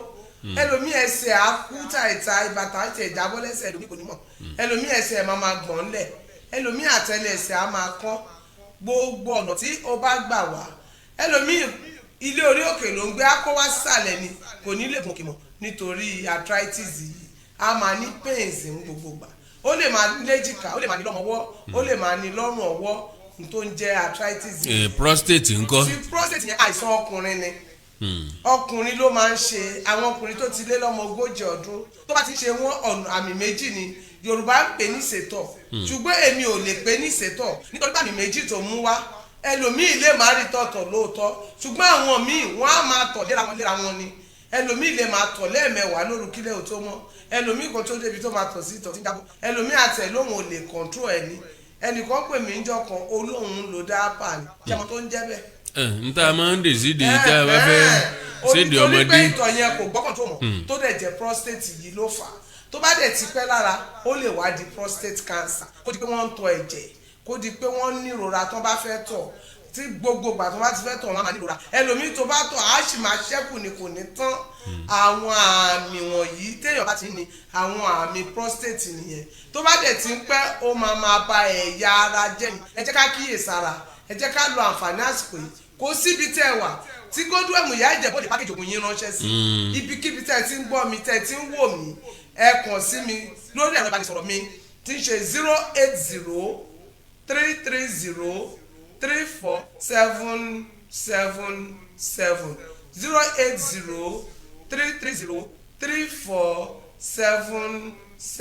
ẹlòmíì ẹsẹ̀ á kú tàìta ìbàtà àti ìjábọ́ lẹ́sẹ̀ ẹlòmíì kò ní mọ̀ ẹlòmíì ẹsẹ̀ máa gbọ̀n lẹ̀ ẹlòmíì àtẹlẹ ẹsẹ̀ á máa kán gbogbo ọ̀nà tí ó bá gbà wá ẹlòmíì ilé orí òkè ló ń gbé akó wá sísàlẹ̀ ni kò ní lè gòkè mọ́ nítorí arthritis yìí a máa ní pains ní gbogbo gbà ó lè máa ní léjìká ó lè máa ní lọ́mọwọ́ ó lè máa ní lọ́rùn ọwọ́ tó ń jẹ́ arthritis yìí. prostate ńkọ́. tí prostate yẹn àìsàn ọkùnrin ni ọkùnrin ló máa ń ṣe àwọn ọkùnrin tó ti lé lọ́mọ 40 ọdún tó bá ti ṣe wọ́n ọ̀nà àmì méjì ni Yorùbá ń pè ní ìṣètọ̀ ṣùgbọ́n èmi ò lè pè ní ìṣètọ̀ nítorí àmì méjì tó mú wá ẹlòmíì lè máa rí tọ̀tọ̀ lóòótọ́ ṣùgbọ́n àwọn míì wọ́n á máa tọ̀ léra wọn ni ẹlòmíì lè máa tọ̀ lẹ́ẹ̀mẹwàá lóru kílẹ̀ ò tó mọ́ ẹlòmíì kan tó débi tó máa tọ̀ sí ìtọ̀ tí jábọ̀ ẹlòmíì àtẹ̀ lóhùn ò lè control ẹni ẹnìkan pè mí ń jọ kan olóhùn ló dá pààlì jẹmọ tó ń jẹ bẹ́ẹ̀. n ta máa ń dè síde tá a bá fẹ́ ṣéde ọmọdé. omi tó ní pé ìtọ̀ yẹn kò gbọ́kàn tó mọ̀ tó dẹ̀ jẹ́ prostate yìí ló fà á tó bá dẹ̀ ti pẹ́ lára ó lè wá di prostate cancer kó di pé wọ́n ń tọ ẹ̀jẹ̀ kó di pé wọ́n ní ìrora tó bá fẹ́ tọ̀ tí gbogbo ìgbà tó bá ti fẹ́ tọ̀ wọ́n máa ní ìrora ẹlòmíì tó bá tọ̀ á sì máa ṣẹ́kù ni kò ní tán àwọn àmì wọ̀nyí téèyàn bá ti ní àwọn àmì prostate nìyẹn tó bá dẹ̀ ti ń pẹ́ ó máa ba ẹ̀yà ara jẹ́ ni ẹ jẹ́ ká kíyèsára ẹ jẹ́ ká lo àǹfààní àsìkò yìí kò síbi tẹ́ ẹ wà tí Godwem Ìyá Ìjẹ̀bú lè pákéjì ògùn yín ránṣẹ́ sí ibikíbi tẹ́ ẹ ti ń gbọ́ mi tẹ́ ẹ ti ń wò mí ẹ kàn sí mi lórí ẹ̀rọ ìbánisọ̀rọ̀ mi tí ń ṣe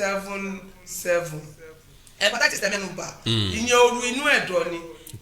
08033033777 hepatitis mẹ́nu bà ìyẹn ooru inú ẹ̀dọ̀ ni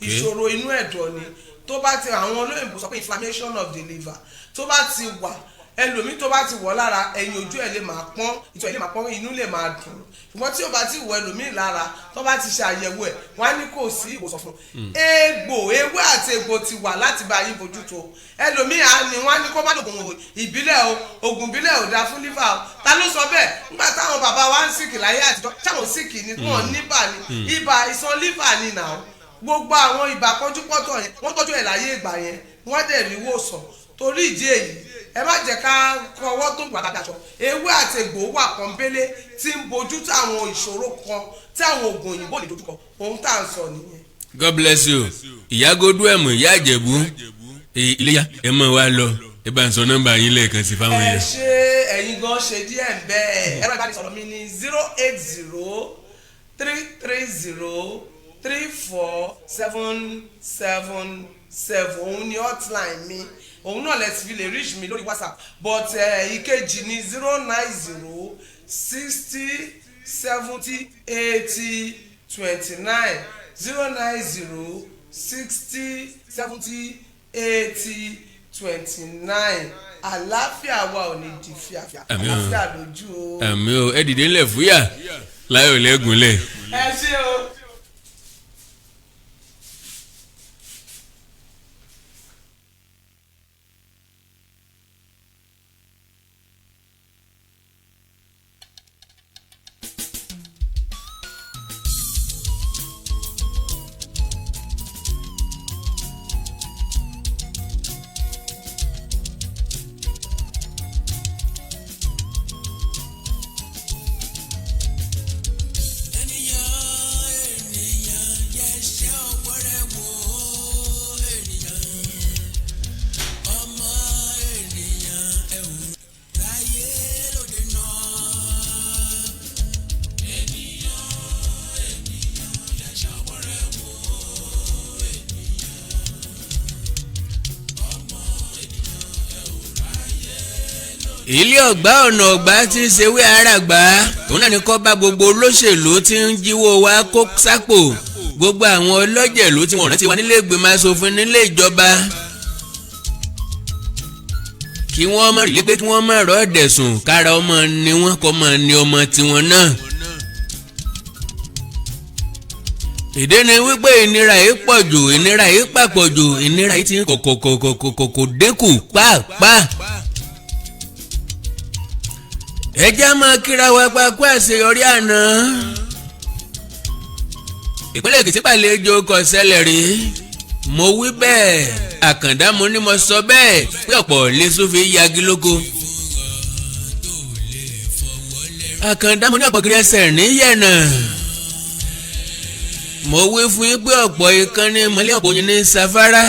ìṣòro inú ẹ̀dọ̀ ni tó bá ti àwọn olóyìnbó sọ pé inflammation of the liver tó bá ti wà ẹlòmíì tó bá ti wọ̀ lára ẹ̀yìn ojú ẹ̀ lè máa pọ́n ìtọ̀ ẹ̀ lè máa pọ́n inú lè máa dùn ṣùgbọ́n tí ó bá ti wọ̀ ẹlòmíì lára tó bá ti ṣe àyẹ̀wò ẹ̀ wọ́n á ní kò sí ìwòsàn fún egbò ewé àti egbò ti wà láti bá yín bójútó ẹlòmíì á ní wọ́n á ní kó má dògùn ìbílẹ̀ o ògùn ìbílẹ̀ ò dáa fún liver o ta ló sọ bẹ́ẹ̀ nígbà táwọn bàbá wa ń sìkì láyé àtijọ́ táwọn sìkì ni wọ́n níbà ni ibà ìsan liver ni nà ó gbogbo àwọn ibà kọjúpọ̀tọ̀ yẹn wọ́n tọ́jú ẹ̀ láyé ìgbà yẹn wọ́n dẹ̀ rí wòsàn torí ìdí èyí ẹ má jẹ́ ká kọwọ́ tó gbà dájọ́ ewé àti egbò wà pọ́nbélé tí ń bójú tó àwọn ìṣòro kan tí àwọn oògùn òyìnbó lè dojúkọ ohun tá à ń sọ nìyẹn. God bless you Ìyá Godwem Ìyá Ìjẹ̀bú Iléyá ẹ mọ̀ wá lọ ẹ bá ń sọ nọ́mbà yín lẹ́ẹ̀kan sí fáwọn èèyàn. ẹ ṣe ẹ̀yin gan ṣe díẹ̀ ń bẹ́ẹ̀ ẹ̀rọ ìbánisọ̀rọ̀ mi ní 08033034777 òun ni hotline mi òun náà lẹ ti fi lè reach mi lórí WhatsApp but ìkejì ní 09060708029 09060708029 àlàáfíà wa ò ní di fíafíà àlàáfíà lójú o. àmì o ẹ dìde ńlẹ̀ fúyà láyọ̀ lẹ́gùnlẹ̀. ẹ ṣé o. ilé ọgbà ọ̀nà ọgbà tí ń ṣe wé àràgbà òun náà ni kọ́ bá gbogbo olóṣèlú tí ń jíwó wa kó sápò gbogbo àwọn ọlọ́jẹ̀lú tí wọ́n rántí wa nílé ìgbìmọ̀ asòfin nílé ìjọba kí wọ́n má rí pé kí wọ́n má rọ́ ọ̀dẹ̀sùn kára ọmọ ni wọ́n kọ́ mọ́ ni ọmọ tiwọn náà. ìdí ni wípé ìnira yìí pọ̀ jù ìnira yìí pàpọ̀ jù ìnira yìí ti kò dínkù pàápàá. ẹ jẹ́ máa kíra wa papò àṣeyọrí àná. ìpínlẹ̀ Èkìtì gbàlejò kò ṣẹlẹ̀ rí mo wí bẹ́ẹ̀ Àkàndá mo ní mo sọ bẹ́ẹ̀ pé ọ̀pọ̀ lẹ́sùn fi yagi lóko. Àkàndá mo ní ọ̀pọ̀ kiri ẹsẹ̀ níyẹ̀nà. mo wí fún yín pé ọ̀pọ̀ ìkànnì mọ́lẹ́ ọ̀pọ̀ yín ní safara.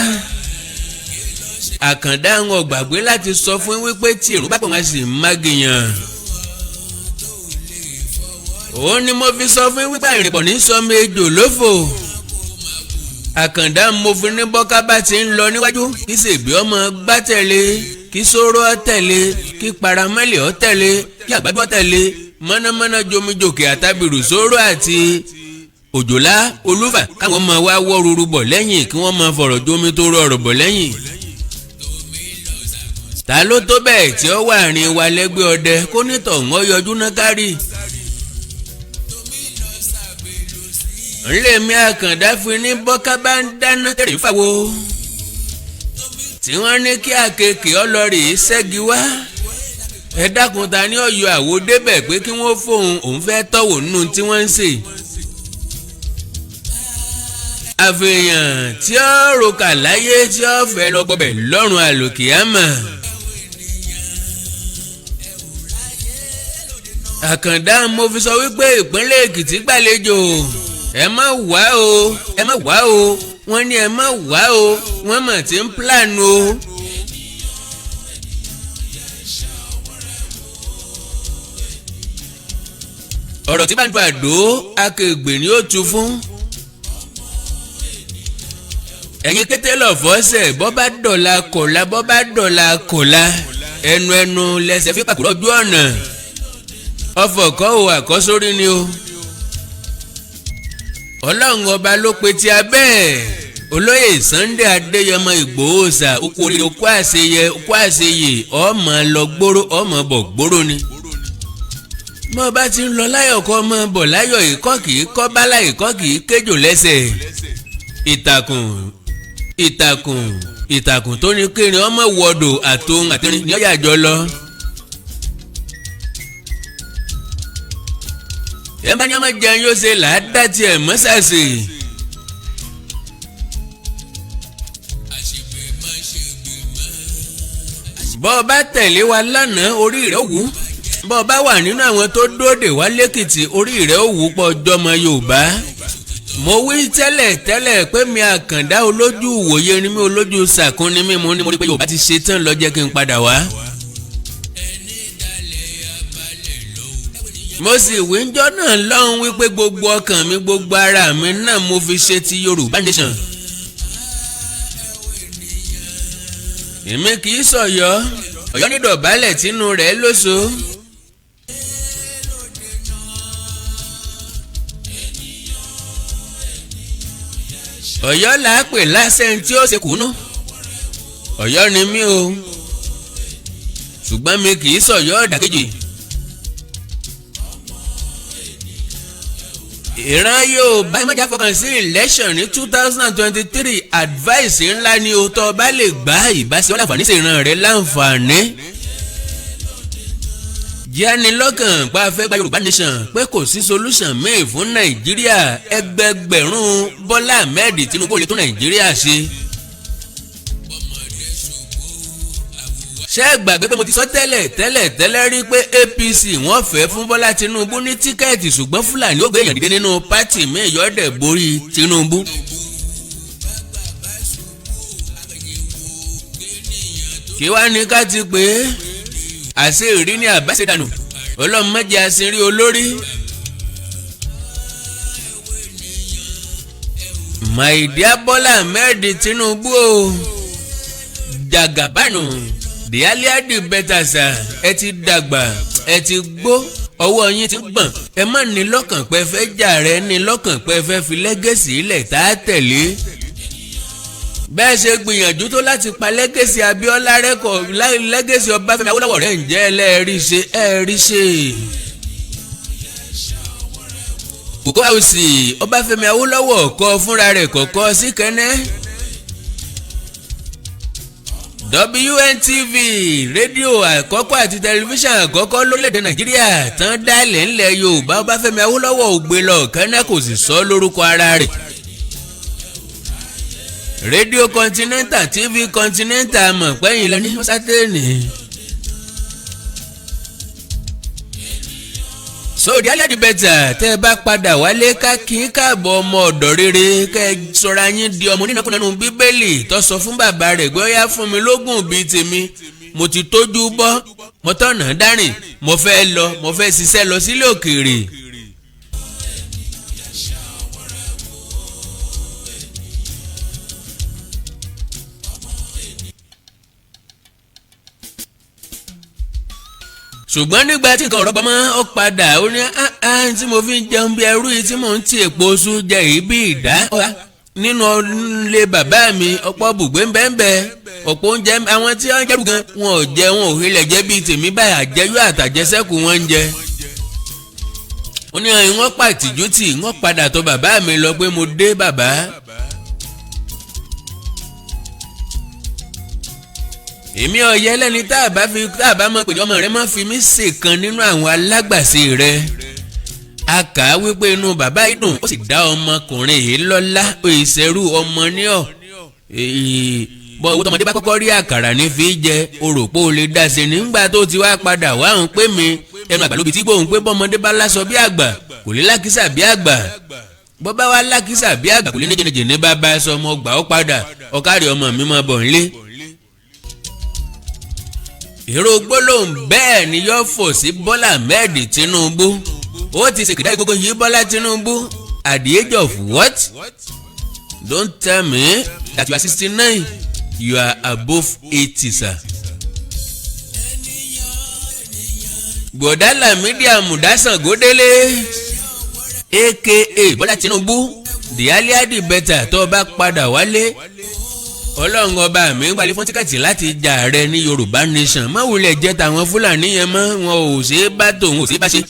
Àkàndá ń gbàgbé láti sọ fún yín wípé tí èrò bá pọ̀ wá sí mágìyàn. òun ni mo fi sọ fún yín wípé àìrìnpọ̀ ní sọmi ejò lófò. Àkàndá mo fi ní bọ́ká bá ti ń lọ níwájú kí sèbí ọmọ gbá tẹ̀lé kí sóró ọ tẹ̀lé kí paramẹ́lì ọ tẹ̀lé kí àgbàdo ọ tẹ̀lé mọ́nàmọ́ná jomijòkè àtàbìrù sóró àti òjòlá olúfà káwọn máa wá wọ́ ruru bọ̀ lẹ́yìn kí wọ́n máa fọ̀rọ̀ jomi tó rọrọ̀ bọ̀ lẹ́yìn. ta ló tó bẹ́ẹ̀ tí ó wà rìn wa lẹ́gbẹ́ ọdẹ kó nítọ̀ wọ́n yọjú náà kárì. ńlẹ̀ mi Àkàndá fi ní bọ́ká bá ń dáná tẹ̀lé fàwo tí wọ́n ní kí àkekèé ọlọ́rì ṣẹ́gi wá ẹ dákun ta ní ọ̀yọ́ àwo débẹ̀ pé kí wọ́n fóun òun fẹ́ tọ́wò nínú tí wọ́n ń ṣe. àfihàn tí ó rọkà láyé tí ó fẹ́ lọ gbọ́bẹ̀ lọ́rùn àlòkìyámà. àkàndá mo fi sọ wípé ìpínlẹ̀ èkìtì gbàlejò ẹ má wá o ẹ má wá o wọ́n ní ẹ má wá o wọ́n mà ti ń plan o. ọ̀rọ̀ tí bá ń pàdó akẹgbè ni ó tu fún. ẹ̀yin kété lọ fọ́sẹ̀ bọ́ bá dọ̀la kọ̀la bọ́ bá dọ̀la kọ̀la ẹnu lẹ́sẹ̀ fi pàkúrọ̀ ojú ọ̀nà ọfọ̀ kọ́ ò àkọ́sórí ni o. ọlọ́run ọba ló pe ti abẹ́ olóyè Sunday Adéyẹmọ Ìgbòho ṣà okú oríire okú àṣeyẹ okú àṣeyè ọmọ lọ gbóró ọmọ bọ̀ gbóró ni. mo bá ti ń lọ láyọ̀ kọ́ ọmọ bọ̀ láyọ̀ ìkọ́ kì í kọ́ bálá ìkọ́ kì í kéjò lẹ́sẹ̀. ìtàkùn tó ní kérin ọmọ wọ̀dọ̀ àtòun àtẹrin ní ọ̀yà àjọ lọ. ẹ bá ní ọmọ jẹun yóò ṣe làádá tiẹ̀ mọ́sàsì. bọ́ ọ bá tẹ̀lé wa lánàá orí rẹ̀ wú bọ́ ọ bá wà nínú àwọn tó dóde wá lẹ́kìtì orí rẹ̀ wú pọ̀ jọmọ Yorùbá. mo wí tẹ́lẹ̀ pé mi àkàndá olójú ìwòye ni mi olójú sàkún ni mi mo ní mo rí pé Yorùbá ti ṣe tán lọ jẹ́ kí n padà wá. mo sì wíńjọ́ náà lọ́hùn wípé gbogbo ọkàn mi gbogbo ara mi náà mo fi ṣe ti Yorùbá nation. èmi kì í sọ̀yọ́ Ọ̀yọ́ ní dọ̀bálẹ̀ tínú rẹ̀ lóṣù. Ọ̀yọ́ là á pè lásẹ̀ tí ó ṣe kùnú Ọ̀yọ́ ni mí o ṣùgbọ́n mi kì í sọ̀yọ́ ọ̀dàkejì. ìran Yorùbá ìmọ̀já fọkàn sí election ní 2023 advice ńlá ni o tó bá lè gbá ìbáṣe wọn láǹfààní sí ìran rẹ láǹfààní. jẹ́ni lọ́kàn pa fẹ́ gba Yorùbá nation pé kò sí solution míì fún Nàìjíríà ẹgbẹgbẹ̀rún Bọ́lá Ahmed Tinubu lè tún Nàìjíríà ṣe. ṣé ẹ gbàgbé pé mo ti sọ tẹ́lẹ̀ rí pé APC wọ́n fẹ́ fún Bọ́lá Tinubu ní tíkẹ́ẹ̀tì ṣùgbọ́n Fúlàní ó gbé èèyàn dìde nínú pátì míì yọ̀ọ́dẹ̀ borí Tinubu. kí wàá ní ká ti pé àṣẹ ìrí ní àbáṣedànù ọlọ́mọdé àṣírí olórí. my dear Bọ́lá Ahmed Tinubu o jagabanu the earlier the better sir. ẹ ti dàgbà ẹ ti gbó ọwọ́ yín ti gbọ̀n ẹ má ní lọ́kàn pé fẹ́ jà rẹ ní lọ́kàn pé fẹ́ fi lẹ́gẹ̀sì ilẹ̀ tá a tẹ̀lé. bẹ́ẹ̀ ṣe gbìyànjú tó láti pa lẹ́gẹ̀sì Abíọ́lá rẹ́kọ̀ lẹ́gẹ̀sì Ọbáfẹ́mi Awólọ́wọ̀ rẹ̀ ń jẹ́ ẹ̀rí ṣe. Kòkó House Ọbáfẹ́mi Awólọ́wọ̀ kọ fúnra rẹ̀ kọ̀kọ́ sí kẹ́nẹ́. WNTV rédíò àkọ́kọ́ àti tẹlifíṣàn àkọ́kọ́ lórílẹ̀‐èdè Nàìjíríà tán dálẹ̀ ńlẹ̀ Yorùbá Ọbáfẹ́mi Awólọ́wọ̀ ò gbé lọ kẹ́nẹ́ kò sì sọ lórúkọ ara rẹ̀. rédíò Continental TV Continental mọ̀ pẹ́yìn lọ ní sátẹ́ẹ̀nì. sóòdì alẹ́ di bẹ́tà tẹ́ ẹ bá padà wálé ká kí n káàbọ̀ ọmọ ọ̀dọ́ rere kẹ́ ẹ sọra yín di ọmọ onínàkúnà nínú Bíbélì tó sọ fún bàbá rẹ̀ gbé ọyá fún mi lógún bíi tèmi mo ti tójú bọ́ mo tọ̀nà dárìn mo fẹ́ ṣiṣẹ́ lọ sílé òkèèrè. ṣùgbọ́n nígbà tí nǹkan ọ̀rọ̀ pamọ́ ó padà ó ní tí mo fi ń jẹun bí ẹrú yìí tí mò ń ti èpo oṣù jẹ yìí bí ìdá nínú ilé bàbá mi ọ̀pọ̀ bùgbé ń bẹ́ẹ̀ ọ̀pọ̀ oúnjẹ àwọn tí wọ́n ń jẹ́rù gan wọn ò jẹ wọn ò hilẹ̀ jẹ́ bíi tèmi báyìí àjẹyó àtàjẹsẹ́kù wọn ń jẹ. ó ní wọ́n pàtìjú tì wọ́n padà tọ̀ bàbá mi lọ pé mo dé bàbá. èmi ọ̀yẹ́ lẹ́ni tá a bá mọ̀ pé ọmọ rẹ má fi mí ṣèkan nínú àwọn alágbàṣe rẹ. A kà á wípé inú bàbá yìí dùn ó sì dá ọmọkùnrin yìí lọ́lá ìṣẹ́rú ọmọ ní ọ̀. Bọ́ owó tọmọdé bá kọ́kọ́ rí àkàrà ní fi jẹ oròpó lè dá sí nígbà tó ti wá padà wá ń pè mí ẹnu àgbà lóbi tí gbóhùn pé bọ́mọdé bá láṣọ bí àgbà kò lè lákísà bí àgbà bọ́ bá wá lákísà bí àgbà kò lè níjẹ̀nìjẹ̀ ní bàbá ẹsọ ọmọ ọgbà ó padà ọ̀kárí ọmọ mi máa bọ̀ nílé. èrò gbólóhùn bẹ́ẹ̀ ni yóò fò sí Bọ́lá Ahmed Tinubu ó ti ṣèkìdá ìgbógun yìí Bọ́lá Tinubu at the age of what? Don't tell me that you are 69. You are above 80, sir. Gbọ̀dá Lámídì Àmùdásàn Gòdélé aka Bọ́lá Tinubu the earlier the better tó bá padà wálé ọlọ́run ọba mi ń gbalẹ̀ fún tíkẹ́ẹ̀tì láti jà ààrẹ ní Yorùbá Nation má wulẹ̀ jẹ́ tàwọn Fúlàní yẹn mọ́ wọn ò ṣe é bá tòun ò ṣe é bá ṣe.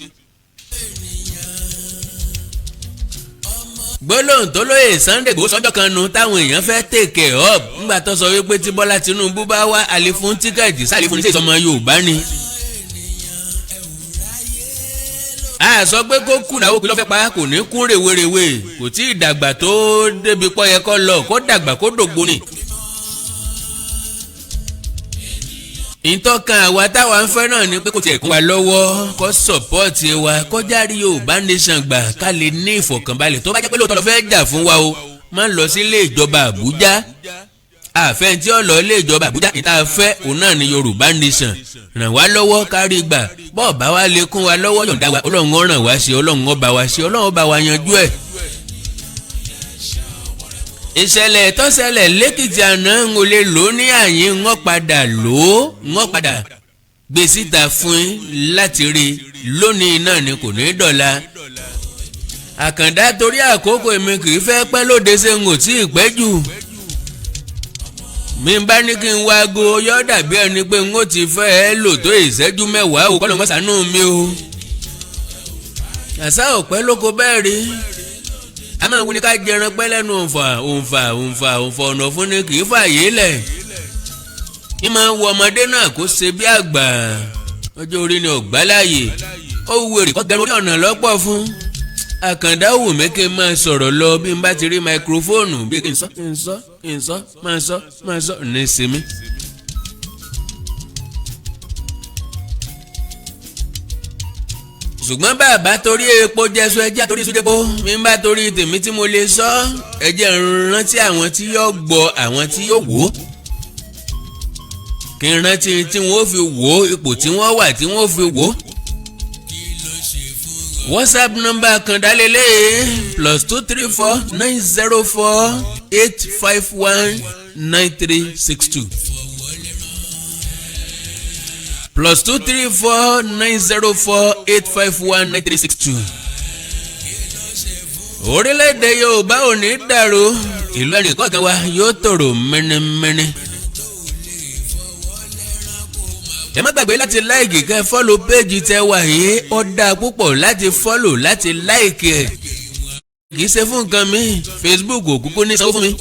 gbólóhùn tó lóye Sunday Igboho sọ́jọ́ kan nu táwọn èèyàn fẹ́ take up ńgbà tó sọ wípé tí Bọ́lá Tinubu bá wá àlè fún tíkẹ́ẹ̀tì sáà lè fún ní sèṣọmọ Yorùbá ni. a sọ pé kó kùnà ó kí ló fẹ́ pa kò ní kún rèwerèwe kò tí ì dàgbà tó débi pọ́ yẹ kó lọ kó dàgbà kó dògbò ni. ìtọ́kàn àwa táwa ń fẹ́ náà ni pé kò tiẹ̀ kún wa lọ́wọ́ kó sọ̀pọ́ọ̀tì wa kó járí Yorùbá Nation gbà ká lè ní ìfọ̀kànbalẹ̀ tó bá jẹ́ pé lóòótọ́ lọ fẹ́ jà fún wa o má lọ sí ilé ìjọba Àbújá àfẹ́ tí ó lọ ilé ìjọba Àbújá ìta fẹ́ òun náà ni Yorùbá Nation ràn wá lọ́wọ́ kárí gbà bọ́ọ̀ bá wa lè kún wa lọ́wọ́ yọ̀ǹda wa Ọlọ́run ó ràn wá ṣe Ọlọ́run ó bá wa ṣe Ọlọ́run ó bá wa yanjú ẹ̀. ìṣẹ̀lẹ̀ tó ṣẹlẹ̀ lẹ́kìtì àná ń lè lò ní àyín wọ́n padà lò ó wọ́n padà gbé síta fún láti rí lónìí náà ni kò ní dọ̀la. Àkàndá torí àkókò èmi kì í fẹ́ pẹ́ lóde ṣe ń ò tí ì pẹ́ jù. mi bá ní kí n wá aago yọ dàbí ẹni pé n ó ti fẹ́ ẹ lò tó ìṣẹ́jú mẹ́wàá ò kọ́ ló ń sànú mi o. àṣà ọ̀pẹ́ lóko bẹ́ẹ̀ rí a máa ń wuli ká jẹran pẹ́ lẹ́nu òǹfà ọ̀nà fún ni kì í fààyè lẹ̀ ní máa ń wọ ọmọdé náà kó ṣe bí àgbà ọjọ́ orí ni ọ̀gbá láàyè ó wèrè kọ́ gẹrun ní ọ̀nà lọ́pọ̀ fún Àkàndá wù mí kí n máa sọ̀rọ̀ lọ bí n bá ti rí máikrófóònù bí kí n sọ máa sọ ní sinmi. ṣùgbọ́n bàbá torí epo jẹ́sọ ẹjẹ́ torí sódẹ́pọ̀ mi bá torí tèmi tí mo lè sọ ẹjẹ́ rántí àwọn tí yóò gbọ́ àwọn tí yóò wò ó kí n rántí tí wọ́n fi wò ó ipò tí wọ́n wà tí wọ́n fi wò ó. WhatsApp number Àkàndá lélẹ̀ +234 904 851 9362. +234 904 851 9362. orílẹ̀-èdè Yorùbá ò ní dàrú ìlú ẹnìkọ̀ọ̀kan wa yóò tòrò mẹ́nẹ́mẹ́nẹ́. ẹ má gbàgbé láti láìkì kẹ́ fọ́lò péjì tẹ́ wà yìí ó dáa púpọ̀ láti fọ́lò láti láìkì ẹ̀ kì í ṣe fún nǹkan mi Facebook òkúkú ní sanwó fún mi.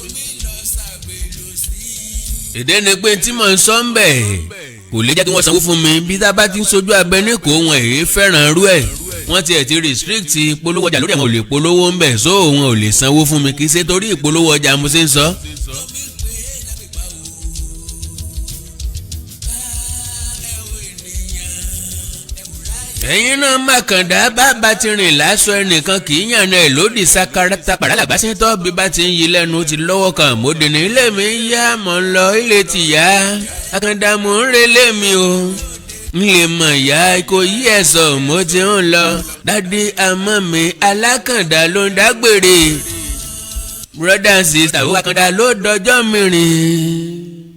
èdè ni pé tí mò ń sọ ń bẹ̀ kò lè jẹ́ kí wọ́n sanwó fún mi bí tá a bá ti ń sojú abẹ ní kò wọ́n èyí fẹ́ràn rú ẹ̀ wọ́n tiẹ̀ ti restrict ìpolówó ọjà lórí àwọn ò lè polówó ń bẹ̀ so wọn ò lè sanwó fún mi kì í ṣe torí ìpolówó ọjà mo ṣe ń sọ. ẹ̀yin náà Àkàndá bàbá ti rìn láṣọ ẹnìkan kì í yànnà ẹ̀ lódì sakarata pàdálàgbà sí tọ́ bí bá ti ń yí lẹ́nu ti lọ́wọ́ kan mọ́dé ní ilé mi yá mọ́ ń lọ ilé ti yá Àkàndá mò ń relé mi o n lè mọ̀ yá kò yí ẹ̀sọ̀ mo ti ń lọ dádì àmọ́ mi Alákàndá ló ń dágbére brother and sister Àkàndá ló dọjọ́ mi rìn.